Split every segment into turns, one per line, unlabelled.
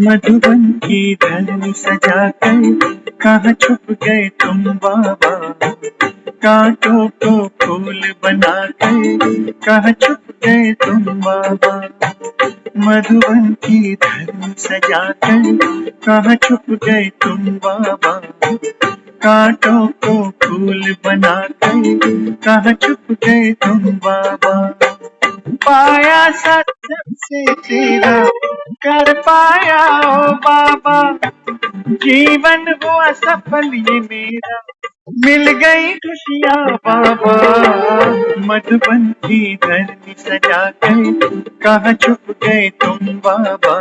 मधुबन की धरनी सजाकर कहाँ छुप गए तुम बाबा। कांटों को फूल बनाकर कहाँ छुप गए तुम बाबा। मधुबन की धरनी सजाकर कहाँ छुप गए तुम बाबा। कांटों को फूल बनाकर कहाँ छुप गए तुम बाबा। पाया सत्संग से तेरा कर पाया ओ बाबा। जीवन हुआ सफल ये मेरा, मिल गई खुशियाँ बाबा। मधुबन की धरनी सजाकर कहाँ छुप गए तुम बाबा।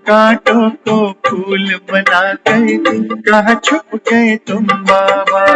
कांटों को फूल बनाकर कहाँ छुप गए तुम बाबा।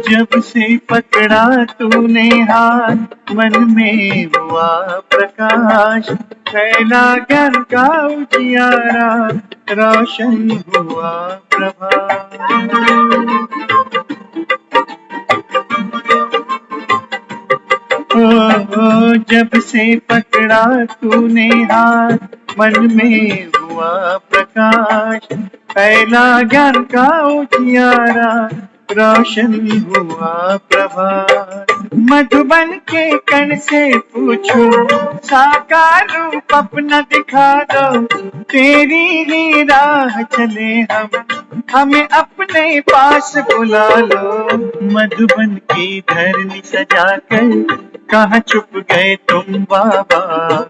जब से पकड़ा तूने हाथ मन में हुआ प्रकाश। फैला ज्ञान का उजियारा, रोशन हुआ प्रभात। ओ जब से पकड़ा तूने हाथ मन में हुआ प्रकाश। फैला ज्ञान का उजियारा, रोशन हुआ प्रभात। मधुबन के कण से पूछो, साकार रूप अपना दिखा दो। तेरी ही राह चले हमें अपने पास बुला लो। मधुबन की धरनी सजाकर कहाँ छुप गए तुम बाबा।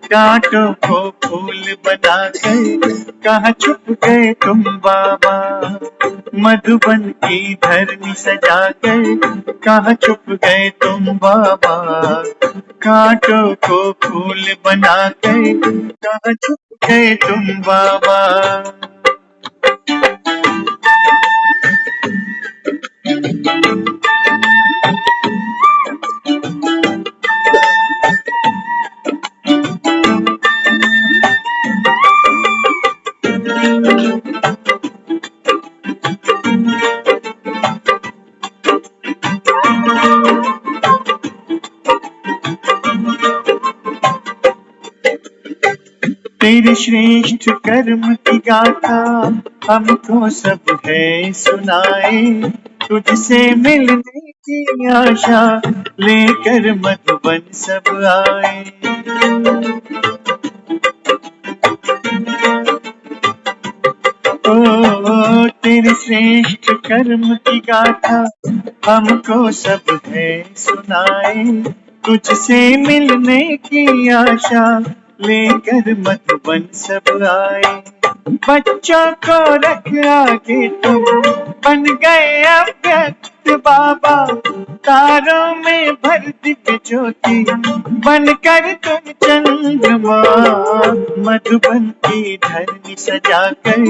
कांटों को फूल बनाकर कहाँ छुप गए तुम बाबा। मधुबन की धरनी सजाकर कहाँ छुप गए तुम बाबा। कांटों को फूल बनाकर कहाँ छुप गए तुम बाबा। तेरे श्रेष्ठ कर्म की गाथा हमको सब है सुनाए। तुझसे मिलने की आशा लेकर मधुबन सब आए। ओ तेरे श्रेष्ठ कर्म की गाथा हमको सब है सुनाए। तुझसे मिलने की आशा लेकर मधुबन सब आए। बच्चों को रख आगे तुम बन गए अव्यक्त बाबा। तारों में भर दिव्य ज्योति बनकर तुम चंद्रमा। मधुबन की धरनी सजाकर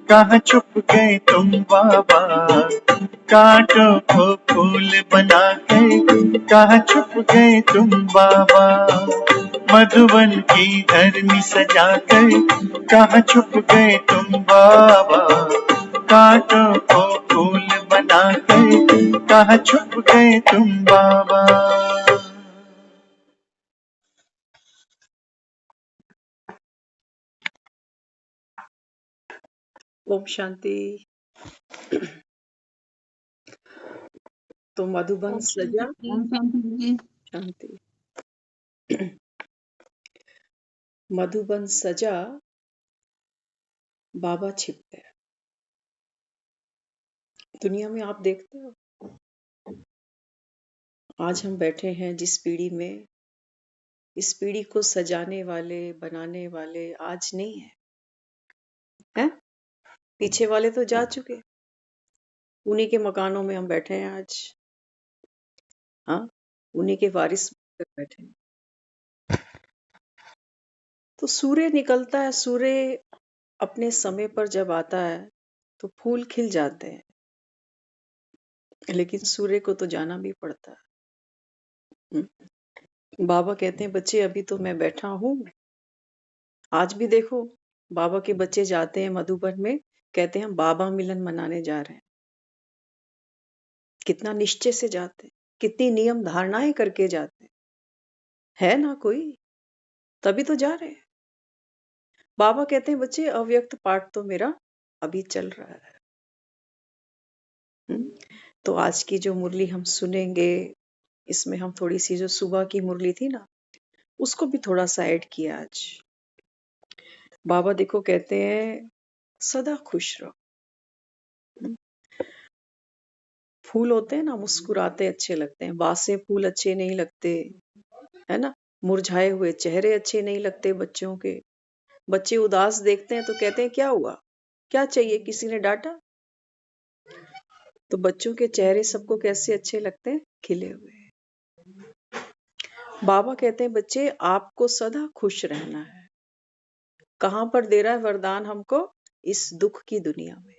कहाँ छुप गए तुम बाबा। कांटों को फूल बनाकर कहाँ छुप गए तुम बाबा। मधुबन की धरनी सजाकर कहाँ छुप गए तुम बाबा। कांटों को फूल बनाकर कहाँ छुप गए तुम बाबा।
ओम शांति। तो मधुबन सजा शांति। मधुबन सजा, बाबा छिप गया। दुनिया में आप देखते हो, आज हम बैठे हैं जिस पीढ़ी में, इस पीढ़ी को सजाने वाले बनाने वाले आज नहीं है, हैं? पीछे वाले तो जा चुके। उन्हीं के मकानों में हम बैठे हैं आज। हाँ, उन्हीं के वारिस बनकर बैठे हैं। तो सूर्य निकलता है, सूर्य अपने समय पर जब आता है तो फूल खिल जाते हैं, लेकिन सूर्य को तो जाना भी पड़ता है। बाबा कहते हैं बच्चे अभी तो मैं बैठा हूँ। आज भी देखो, बाबा के बच्चे जाते हैं मधुबन में, कहते हैं हम बाबा मिलन मनाने जा रहे हैं। कितना निश्चय से जाते हैं, कितनी नियम धारणाएं करके जाते हैं, है ना कोई, तभी तो जा रहे हैं। बाबा कहते हैं बच्चे अव्यक्त पाठ तो मेरा अभी चल रहा है। तो आज की जो मुरली हम सुनेंगे, इसमें हम थोड़ी सी जो सुबह की मुरली थी ना, उसको भी थोड़ा सा ऐड किया आज। बाबा देखो कहते हैं सदा खुश रहो। हम्म, फूल होते हैं ना, मुस्कुराते अच्छे लगते हैं, बासे फूल अच्छे नहीं लगते, है ना। मुरझाए हुए चेहरे अच्छे नहीं लगते बच्चों के। बच्चे उदास देखते हैं तो कहते हैं क्या हुआ, क्या चाहिए, किसी ने डांटा। तो बच्चों के चेहरे सबको कैसे अच्छे लगते हैं, खिले हुए। बाबा कहते हैं बच्चे आपको सदा खुश रहना है। कहां पर दे रहा है वरदान हमको, इस दुख की दुनिया में।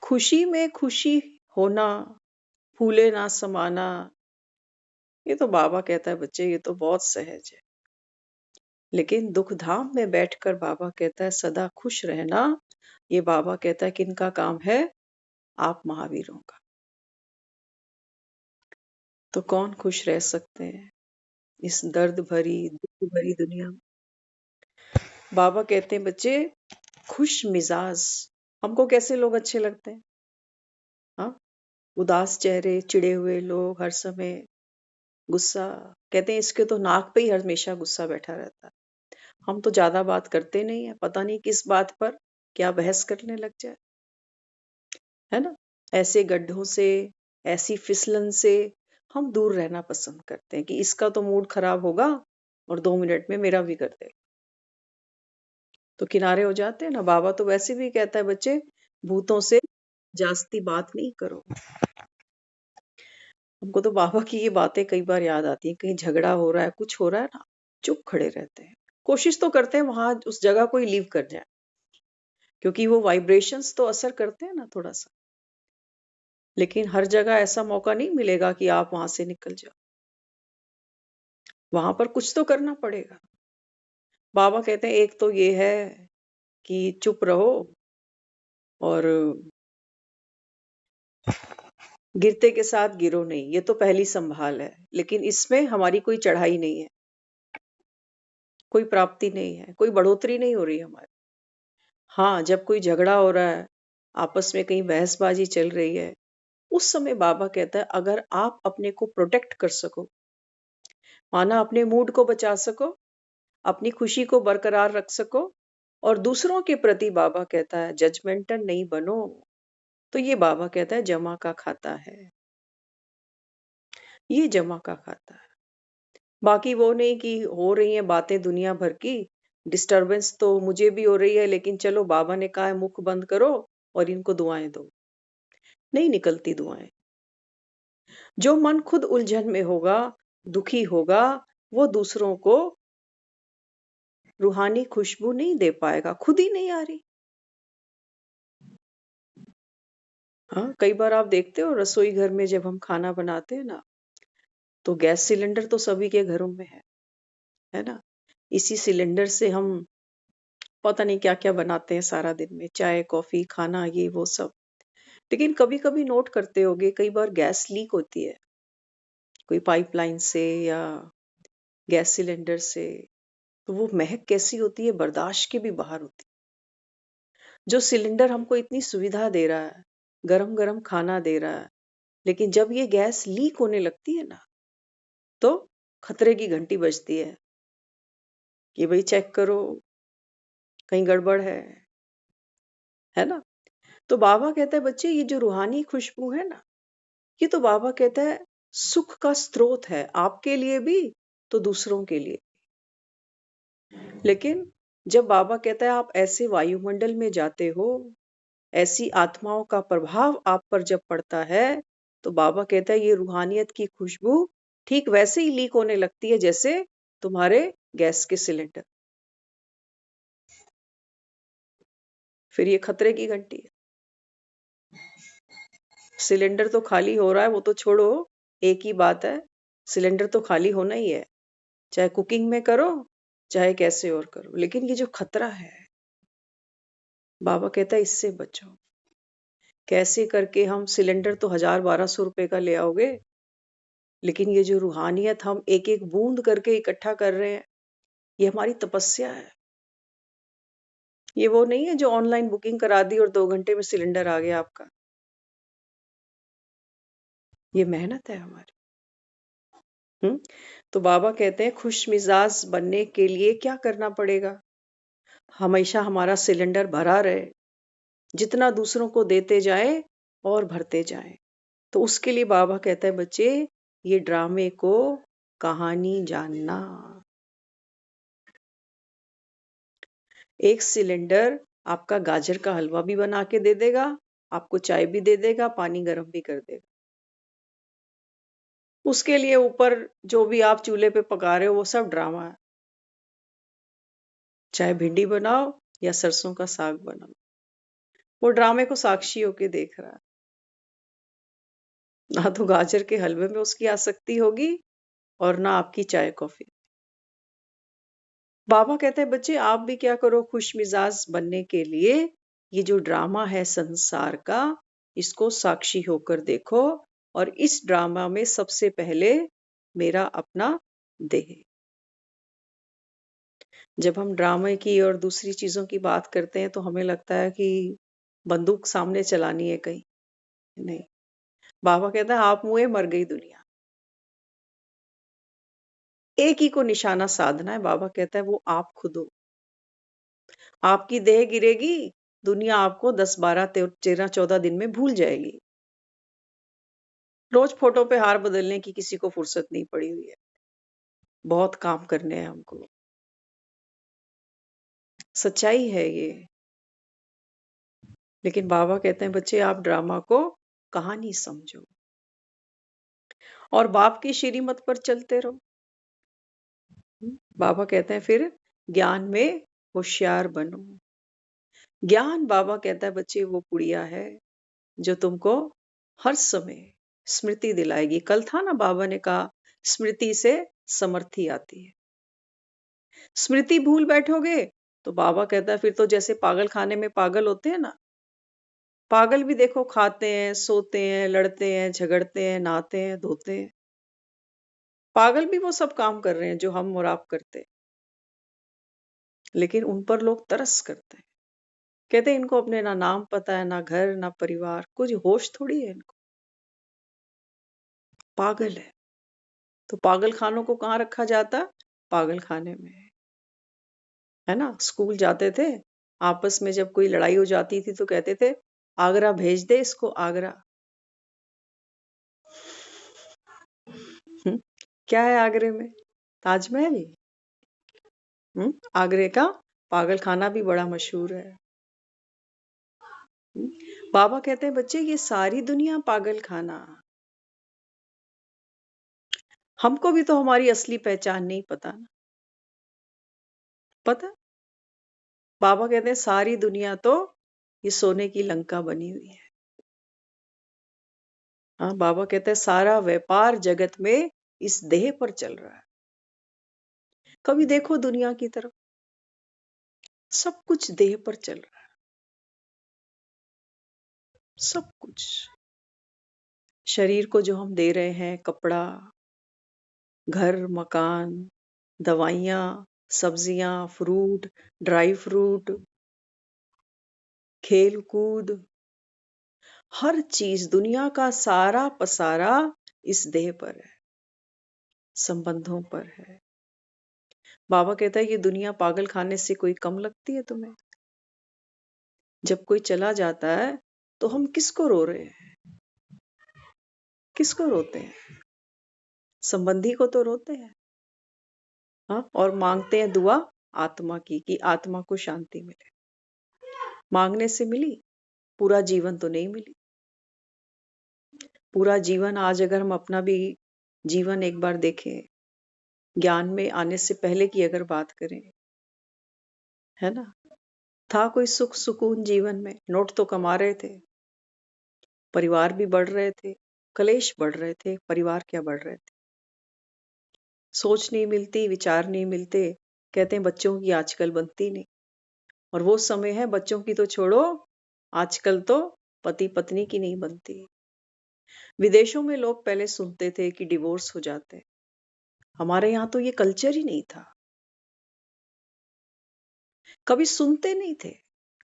खुशी में खुशी होना, फूले ना समाना, ये तो बाबा कहता है बच्चे ये तो बहुत सहज है। लेकिन दुख धाम में बैठकर बाबा कहता है सदा खुश रहना, ये बाबा कहता है किनका काम है, आप महावीरों का। तो कौन खुश रह सकते हैं इस दर्द भरी दुख भरी दुनिया में। बाबा कहते हैं बच्चे खुश मिजाज, हमको कैसे लोग अच्छे लगते हैं, हाँ, उदास चेहरे, चिड़े हुए लोग, हर समय गुस्सा, कहते हैं इसके तो नाक पे ही हमेशा गुस्सा बैठा रहता है। हम तो ज्यादा बात करते नहीं है, पता नहीं किस बात पर क्या बहस करने लग जाए, है ना। ऐसे गड्ढों से, ऐसी फिसलन से हम दूर रहना पसंद करते हैं कि इसका तो मूड खराब होगा और 2 मिनट में मेरा भी कर देगा, तो किनारे हो जाते हैं ना। बाबा तो वैसे भी कहता है बच्चे भूतों से जास्ती बात नहीं करो। हमको तो बाबा की ये बातें कई बार याद आती हैं, कहीं झगड़ा हो रहा है, कुछ हो रहा है ना, चुप खड़े रहते हैं, कोशिश तो करते हैं वहां उस जगह को ही लीव कर जाए, क्योंकि वो वाइब्रेशंस तो असर करते हैं ना थोड़ा सा। लेकिन हर जगह ऐसा मौका नहीं मिलेगा कि आप वहां से निकल जाओ, वहां पर कुछ तो करना पड़ेगा। बाबा कहते हैं एक तो ये है कि चुप रहो और गिरते के साथ गिरो नहीं, ये तो पहली संभाल है। लेकिन इसमें हमारी कोई चढ़ाई नहीं है, कोई प्राप्ति नहीं है, कोई बढ़ोतरी नहीं हो रही हमारी। हाँ, जब कोई झगड़ा हो रहा है, आपस में कहीं बहसबाजी चल रही है, उस समय बाबा कहता है अगर आप अपने को प्रोटेक्ट कर सको, माना अपने मूड को बचा सको, अपनी खुशी को बरकरार रख सको, और दूसरों के प्रति बाबा कहता है जजमेंटल नहीं बनो, तो ये बाबा कहता है जमा का खाता है, ये जमा का खाता है। बाकी वो नहीं कि हो रही है बातें दुनिया भर की, डिस्टरबेंस तो मुझे भी हो रही है, लेकिन चलो बाबा ने कहा है मुख बंद करो और इनको दुआएं दो, नहीं निकलती दुआएं। जो मन खुद उलझन में होगा, दुखी होगा, वो दूसरों को रूहानी खुशबू नहीं दे पाएगा, खुद ही नहीं आ रही। हाँ, कई बार आप देखते हो रसोई घर में जब हम खाना बनाते हैं ना, तो गैस सिलेंडर तो सभी के घरों में है ना। इसी सिलेंडर से हम पता नहीं क्या क्या बनाते हैं सारा दिन में, चाय कॉफी खाना ये वो सब। लेकिन कभी कभी नोट करते होगे कई बार गैस लीक होती है, कोई पाइपलाइन से या गैस सिलेंडर से, तो वो महक कैसी होती है, बर्दाश्त के भी बाहर होती है। जो सिलेंडर हमको इतनी सुविधा दे रहा है, गरम गरम खाना दे रहा है, लेकिन जब ये गैस लीक होने लगती है ना, तो खतरे की घंटी बजती है कि भाई चेक करो, कहीं गड़बड़ है ना। तो बाबा कहता है बच्चे ये जो रूहानी खुशबू है ना, ये तो बाबा कहता है सुख का स्रोत है, आपके लिए भी तो दूसरों के लिए। लेकिन जब बाबा कहता है आप ऐसे वायुमंडल में जाते हो, ऐसी आत्माओं का प्रभाव आप पर जब पड़ता है, तो बाबा कहता है ये रूहानियत की खुशबू ठीक वैसे ही लीक होने लगती है जैसे तुम्हारे गैस के सिलेंडर। फिर ये खतरे की घंटी है। सिलेंडर तो खाली हो रहा है, वो तो छोड़ो, एक ही बात है, सिलेंडर तो खाली होना ही है, चाहे कुकिंग में करो चाहे कैसे और करो। लेकिन ये जो खतरा है, बाबा कहता है इससे बचो। कैसे करके हम सिलेंडर तो 1000-1200 रुपए का ले आओगे, लेकिन ये जो रूहानियत हम एक एक बूंद करके इकट्ठा कर रहे हैं, ये हमारी तपस्या है। ये वो नहीं है जो ऑनलाइन बुकिंग करा दी और 2 घंटे में सिलेंडर आ गया आपका। ये मेहनत है हमारी। तो बाबा कहते हैं खुश मिजाज बनने के लिए क्या करना पड़ेगा? हमेशा हमारा सिलेंडर भरा रहे, जितना दूसरों को देते जाए और भरते जाए। तो उसके लिए बाबा कहता है बच्चे, ये ड्रामे को कहानी जानना। एक सिलेंडर आपका गाजर का हलवा भी बना के दे देगा, आपको चाय भी दे देगा, पानी गर्म भी कर देगा। उसके लिए ऊपर जो भी आप चूल्हे पे पका रहे हो वो सब ड्रामा है। चाहे भिंडी बनाओ या सरसों का साग बनाओ, वो ड्रामे को साक्षी होके देख रहा है। ना तो गाजर के हलवे में उसकी आसक्ति होगी और ना आपकी चाय कॉफी। बाबा कहते हैं बच्चे आप भी क्या करो खुश मिजाज बनने के लिए, ये जो ड्रामा है संसार का, इसको साक्षी होकर देखो। और इस ड्रामा में सबसे पहले मेरा अपना देह। जब हम ड्रामे की और दूसरी चीजों की बात करते हैं तो हमें लगता है कि बंदूक सामने चलानी है कहीं। नहीं, बाबा कहता है आप मुए मर गई दुनिया। एक ही को निशाना साधना है। बाबा कहता है वो आप खुद हो। आपकी देह गिरेगी, दुनिया आपको 10-12-13-14 दिन में भूल जाएगी। रोज फोटो पे हार बदलने की किसी को फुर्सत नहीं पड़ी हुई है। बहुत काम करने हैं हमको। सच्चाई है ये। लेकिन बाबा कहते हैं बच्चे आप ड्रामा को कहानी समझो और बाप की श्रीमत पर चलते रहो। बाबा कहते हैं फिर ज्ञान में होशियार बनो। ज्ञान बाबा कहता है बच्चे वो पुड़िया है जो तुमको हर समय स्मृति दिलाएगी। कल था ना बाबा ने कहा स्मृति से समर्थी आती है। स्मृति भूल बैठोगे तो बाबा कहता है फिर तो जैसे पागल खाने में पागल होते हैं ना, पागल भी देखो खाते हैं, सोते हैं, लड़ते हैं, झगड़ते हैं, नहाते हैं, धोते हैं। पागल भी वो सब काम कर रहे हैं जो हम और आप करते हैं। लेकिन उन पर लोग तरस करते हैं। कहते हैं इनको अपने ना नाम पता है, ना घर, ना परिवार, कुछ होश थोड़ी है इनको। पागल है। तो पागल खानों को कहाँ रखा जाता? पागल खाने में, है ना। स्कूल जाते थे, आपस में जब कोई लड़ाई हो जाती थी तो कहते थे आगरा भेज दे इसको, आगरा। क्या है आगरे में? ताजमहल। आगरे का पागल खाना भी बड़ा मशहूर है। बाबा कहते हैं बच्चे ये सारी दुनिया पागल खाना। हमको भी तो हमारी असली पहचान नहीं पता ना। पता? बाबा कहते हैं सारी दुनिया तो ये सोने की लंका बनी हुई है। हाँ, बाबा कहते हैं सारा व्यापार जगत में इस देह पर चल रहा है। कभी देखो दुनिया की तरफ, सब कुछ देह पर चल रहा है। सब कुछ शरीर को जो हम दे रहे हैं, कपड़ा, घर, मकान, दवाइयाँ, सब्जियाँ, फ्रूट, ड्राई फ्रूट, खेल कूद, हर चीज दुनिया का सारा पसारा इस देह पर है, संबंधों पर है। बाबा कहता है ये दुनिया पागल खाने से कोई कम लगती है तुम्हें? जब कोई चला जाता है तो हम किसको रो रहे हैं? किसको रोते हैं? संबंधी को तो रोते हैं। हाँ, और मांगते हैं दुआ आत्मा की कि आत्मा को शांति मिले। मांगने से मिली? पूरा जीवन तो नहीं मिली। पूरा जीवन आज अगर हम अपना भी जीवन एक बार देखें, ज्ञान में आने से पहले की अगर बात करें, है ना? था कोई सुख सुकून जीवन में? नोट तो कमा रहे थे, परिवार भी बढ़ रहे थे, कलेश बढ़ रहे थे, परिवार क्या बढ़ रहे थे। सोच नहीं मिलती, विचार नहीं मिलते, कहते हैं बच्चों की आजकल बनती नहीं। और वो समय है बच्चों की तो छोड़ो, आजकल तो पति पत्नी की नहीं बनती। विदेशों में लोग पहले सुनते थे कि डिवोर्स हो जाते हैं, हमारे यहाँ तो ये कल्चर ही नहीं था, कभी सुनते नहीं थे।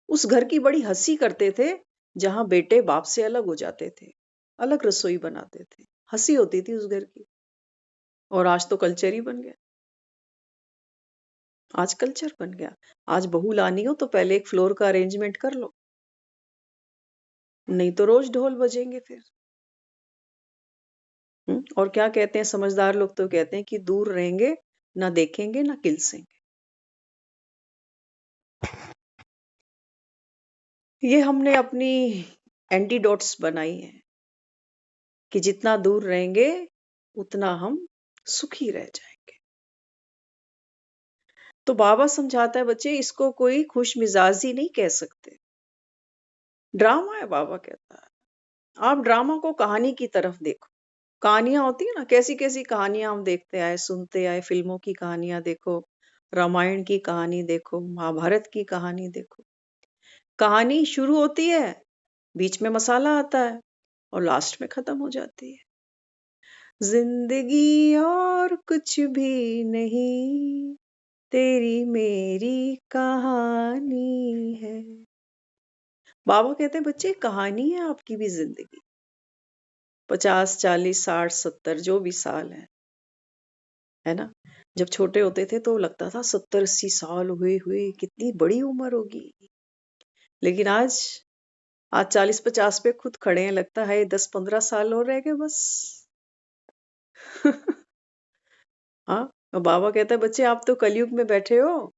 उस घर की बड़ी हंसी करते थे जहां बेटे बाप से अलग हो जाते थे, अलग रसोई बनाते थे, हंसी होती थी उस घर की। और आज तो कल्चर ही बन गया, आज कल्चर बन गया। आज बहू लानी हो तो पहले एक फ्लोर का अरेंजमेंट कर लो, नहीं तो रोज ढोल बजेंगे फिर। और क्या कहते हैं समझदार लोग, तो कहते हैं कि दूर रहेंगे, ना देखेंगे ना किलसेंगे। ये हमने अपनी एंटीडोट्स बनाई है कि जितना दूर रहेंगे उतना हम सुखी रह जाएंगे। तो बाबा समझाता है बच्चे, इसको कोई खुश मिजाजी नहीं कह सकते, ड्रामा है। बाबा कहता है आप ड्रामा को कहानी की तरफ देखो। कहानियां होती है ना, कैसी कैसी कहानियां हम देखते आए, सुनते आए। फिल्मों की कहानियां देखो, रामायण की कहानी देखो, महाभारत की कहानी देखो। कहानी शुरू होती है, बीच में मसाला आता है और लास्ट में खत्म हो जाती है। जिंदगी और कुछ भी नहीं, तेरी मेरी कहानी है। बाबा कहते हैं बच्चे, कहानी है आपकी भी जिंदगी। 50, 40, 60, 70 जो भी साल है ना? जब छोटे होते थे तो लगता था 70-80 साल हुए हुए कितनी बड़ी उम्र होगी। लेकिन आज 40-50 पे खुद खड़े हैं, लगता है 10-15 साल और रह गए बस। हाँ, और बाबा कहता है बच्चे आप तो कलयुग में बैठे हो।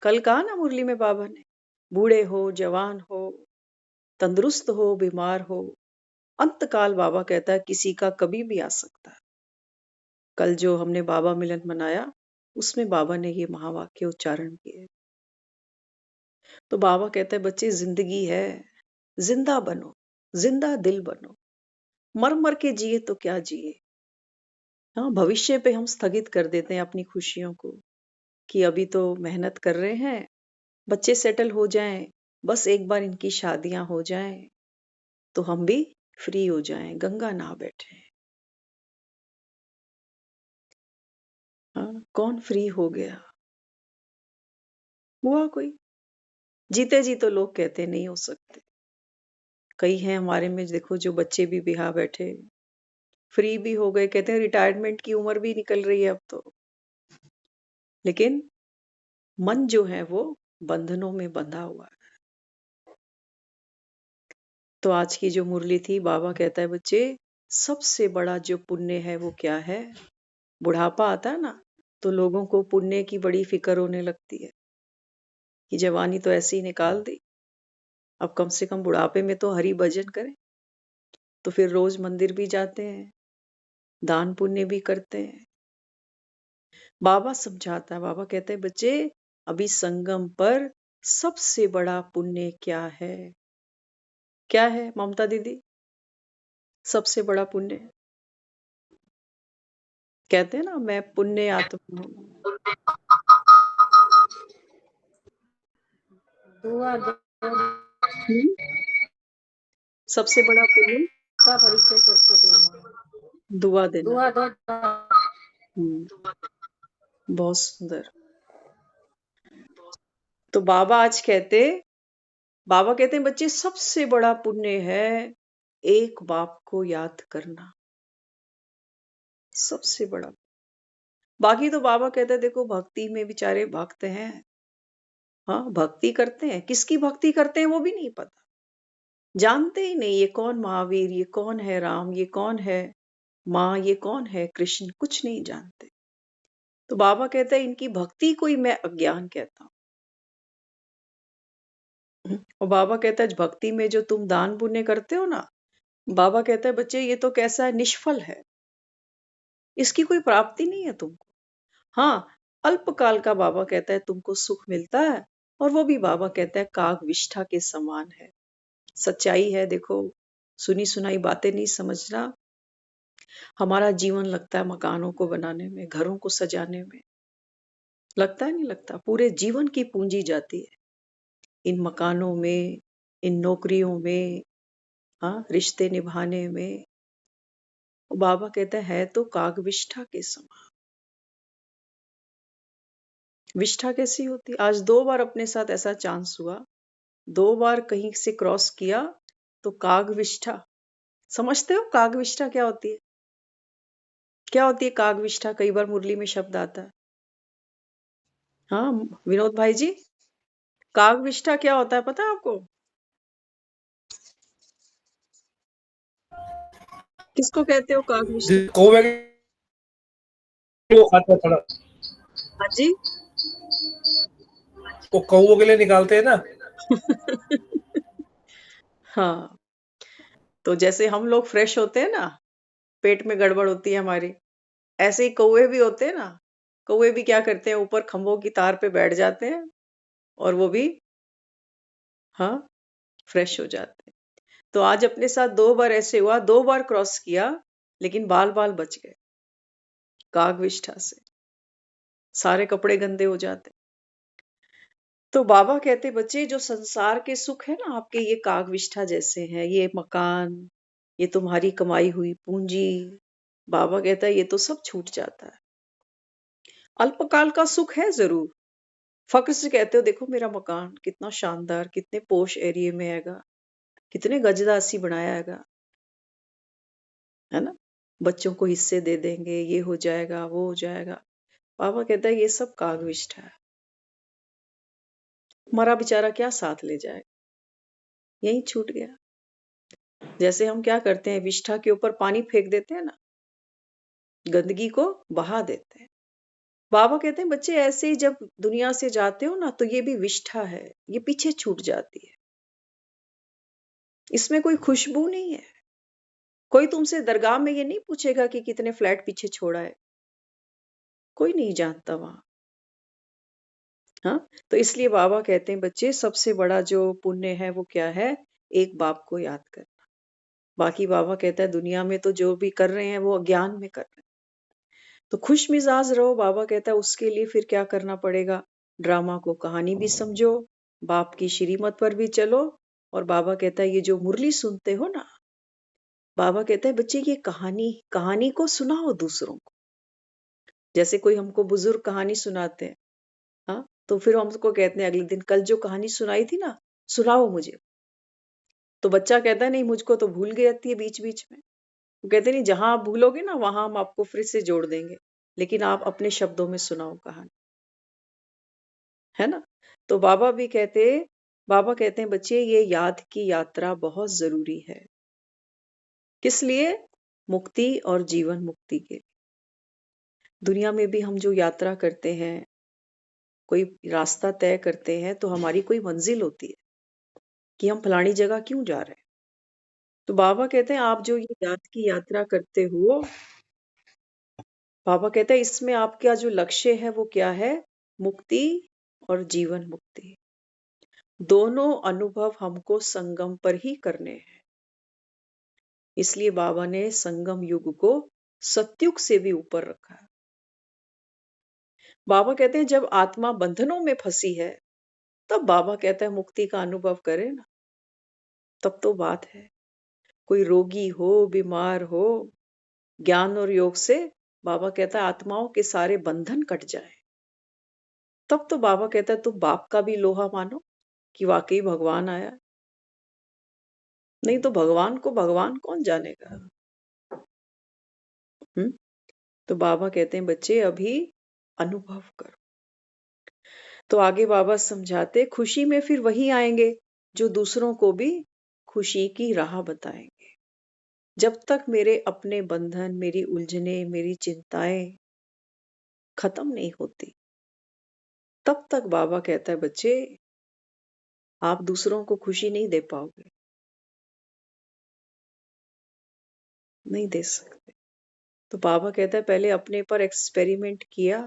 कल कहा ना मुरली में बाबा ने, बूढ़े हो जवान हो, तंदुरुस्त हो बीमार हो, अंतकाल बाबा कहता है किसी का कभी भी आ सकता है। कल जो हमने बाबा मिलन मनाया, उसमें बाबा ने ये महावाक्य उच्चारण किए। तो बाबा कहता है बच्चे, जिंदगी है, जिंदा बनो, जिंदा दिल बनो। मर मर के जिए तो क्या जिए। हाँ, भविष्य पे हम स्थगित कर देते हैं अपनी खुशियों को कि अभी तो मेहनत कर रहे हैं, बच्चे सेटल हो जाएं, बस एक बार इनकी शादियां हो जाएं तो हम भी फ्री हो जाएं, गंगा नहा बैठे। हाँ, कौन फ्री हो गया? हुआ कोई? जीते जी तो लोग कहते नहीं हो सकते। कई हैं हमारे में देखो जो बच्चे भी बिहा बैठे, फ्री भी हो गए, कहते हैं रिटायरमेंट की उम्र भी निकल रही है अब तो। लेकिन मन जो है वो बंधनों में बंधा हुआ है। तो आज की जो मुरली थी, बाबा कहता है बच्चे, सबसे बड़ा जो पुण्य है वो क्या है? बुढ़ापा आता है ना, तो लोगों को पुण्य की बड़ी फिक्र होने लगती है कि जवानी तो ऐसे ही निकाल दी, अब कम से कम बुढ़ापे में तो हरि भजन करें। तो फिर रोज मंदिर भी जाते हैं, दान पुण्य भी करते हैं। बाबा समझाता है, बाबा कहते हैं बच्चे, अभी संगम पर सबसे बड़ा पुण्य क्या है? क्या है ममता दीदी? सबसे बड़ा पुण्य कहते हैं ना, मैं पुण्य आत्मा हूँ।
दुआ दो
हम्म, सबसे बड़ा पुण्य
का परिचय सबको देना।
दुआ देना।
दुआ दो
हम्म, बहुत सुंदर। तो बाबा कहते हैं बच्चे, सबसे बड़ा पुण्य है एक बाप को याद करना, सबसे बड़ा। बाकी तो बाबा कहते हैं देखो, भक्ति में बेचारे भक्त हैं, हाँ भक्ति करते हैं, किसकी भक्ति करते हैं वो भी नहीं पता, जानते ही नहीं ये कौन महावीर, ये कौन है राम, ये कौन है माँ, ये कौन है कृष्ण, कुछ नहीं जानते। तो बाबा कहते हैं इनकी भक्ति को ही मैं अज्ञान कहता हूँ। और बाबा कहता है भक्ति में जो तुम दान पुण्य करते हो ना, बाबा कहता है बच्चे ये तो कैसा है, निष्फल है, इसकी कोई प्राप्ति नहीं है तुमको। हाँ, अल्पकाल का बाबा कहता है तुमको सुख मिलता है, और वो भी बाबा कहता है काग विष्ठा के समान है। सच्चाई है, देखो सुनी सुनाई बातें नहीं समझना। हमारा जीवन लगता है मकानों को बनाने में, घरों को सजाने में, लगता है नहीं लगता, पूरे जीवन की पूंजी जाती है इन मकानों में, इन नौकरियों में, हाँ, रिश्ते निभाने में। बाबा कहता है तो काग विष्ठा के समान। विष्ठा कैसी होती? आज 2 बार अपने साथ ऐसा चांस हुआ, 2 बार कहीं से क्रॉस किया तो काग विष्ठा। समझते हो काग विष्ठा क्या होती है? क्या होती है काग विष्ठा? कई बार मुरली में शब्द आता है। हाँ, विनोद भाई जी, काग विष्ठा क्या होता है पता है आपको? किसको कहते हो काग विष्ठा?
कौवे वो खाता है थोड़ा,
हाँ जी।
वो कौवों के लिए निकालते हैं ना।
हाँ, तो जैसे हम लोग फ्रेश होते हैं ना, पेट में गड़बड़ होती है हमारी, ऐसे ही कौवे भी होते हैं ना। कौवे भी क्या करते हैं, ऊपर खंभों की तार पे बैठ जाते हैं और वो भी, हाँ, फ्रेश हो जाते हैं। तो आज अपने साथ 2 बार ऐसे हुआ, 2 बार क्रॉस किया, लेकिन बाल बाल बच गए काग विष्ठा से। सारे कपड़े गंदे हो जाते। तो बाबा कहते बच्चे जो संसार के सुख है ना आपके, ये काग विष्ठा जैसे हैं, ये मकान, ये तुम्हारी कमाई हुई पूंजी। बाबा कहता है ये तो सब छूट जाता है। अल्पकाल का सुख है जरूर। फक्र से कहते हो देखो मेरा मकान कितना शानदार, कितने पोश एरिया में हैगा, कितने गजदासी बनाया हैगा, है ना, बच्चों को हिस्से दे देंगे, ये हो जाएगा वो हो जाएगा। बाबा कहता है ये सब काग विष्ठा है। मरा बेचारा क्या साथ ले जाए, यही छूट गया। जैसे हम क्या करते हैं, विष्ठा के ऊपर पानी फेंक देते हैं ना, गंदगी को बहा देते हैं। बाबा कहते हैं बच्चे ऐसे ही जब दुनिया से जाते हो ना, तो ये भी विष्ठा है, ये पीछे छूट जाती है, इसमें कोई खुशबू नहीं है। कोई तुमसे दरगाह में ये नहीं पूछेगा कि कितने फ्लैट पीछे छोड़ा है, कोई नहीं जानता वहां। हाँ, तो इसलिए बाबा कहते हैं बच्चे सबसे बड़ा जो पुण्य है वो क्या है, एक बाप को याद करना। बाकी बाबा कहता है दुनिया में तो जो भी कर रहे हैं वो अज्ञान में कर रहे हैं। तो खुश मिजाज रहो, बाबा कहता है उसके लिए फिर क्या करना पड़ेगा, ड्रामा को कहानी भी समझो, बाप की श्रीमत पर भी चलो। और बाबा कहता है ये जो मुरली सुनते हो ना, बाबा कहता है बच्चे ये कहानी कहानी को सुनाओ दूसरों को। जैसे कोई हमको बुजुर्ग कहानी सुनाते हैं, हाँ, तो फिर हम उसको कहते हैं अगले दिन कल जो कहानी सुनाई थी ना, सुनाओ मुझे। तो बच्चा कहता है नहीं मुझको तो भूल गई जाती है बीच बीच में। वो कहते नहीं जहां आप भूलोगे ना वहां हम आपको फिर से जोड़ देंगे, लेकिन आप अपने शब्दों में सुनाओ कहानी, है ना। तो बाबा कहते हैं बच्चे ये याद की यात्रा बहुत जरूरी है। किस लिए? मुक्ति और जीवन मुक्ति के। दुनिया में भी हम जो यात्रा करते हैं, कोई रास्ता तय करते हैं, तो हमारी कोई मंजिल होती है कि हम फलानी जगह क्यों जा रहे हैं। तो बाबा कहते हैं आप जो ये याद की यात्रा करते हो, बाबा कहते हैं इसमें आपका जो लक्ष्य है वो क्या है, मुक्ति और जीवन मुक्ति। दोनों अनुभव हमको संगम पर ही करने हैं। इसलिए बाबा ने संगम युग को सतयुग से भी ऊपर रखा है। बाबा कहते हैं जब आत्मा बंधनों में फंसी है, तब बाबा कहता है मुक्ति का अनुभव करे ना, तब तो बात है। कोई रोगी हो, बीमार हो, ज्ञान और योग से बाबा कहता है आत्माओं के सारे बंधन कट जाए, तब तो बाबा कहता है तुम बाप का भी लोहा मानो कि वाकई भगवान आया। नहीं तो भगवान को भगवान कौन जानेगा। हम्म। तो बाबा कहते हैं बच्चे अभी अनुभव करो। तो आगे बाबा समझाते खुशी में फिर वही आएंगे जो दूसरों को भी खुशी की राह बताएंगे। जब तक मेरे अपने बंधन, मेरी उलझने, मेरी चिंताएं खत्म नहीं होती, तब तक बाबा कहता है बच्चे आप दूसरों को खुशी नहीं दे पाओगे। नहीं दे सकते। तो बाबा कहता है पहले अपने पर एक्सपेरिमेंट किया,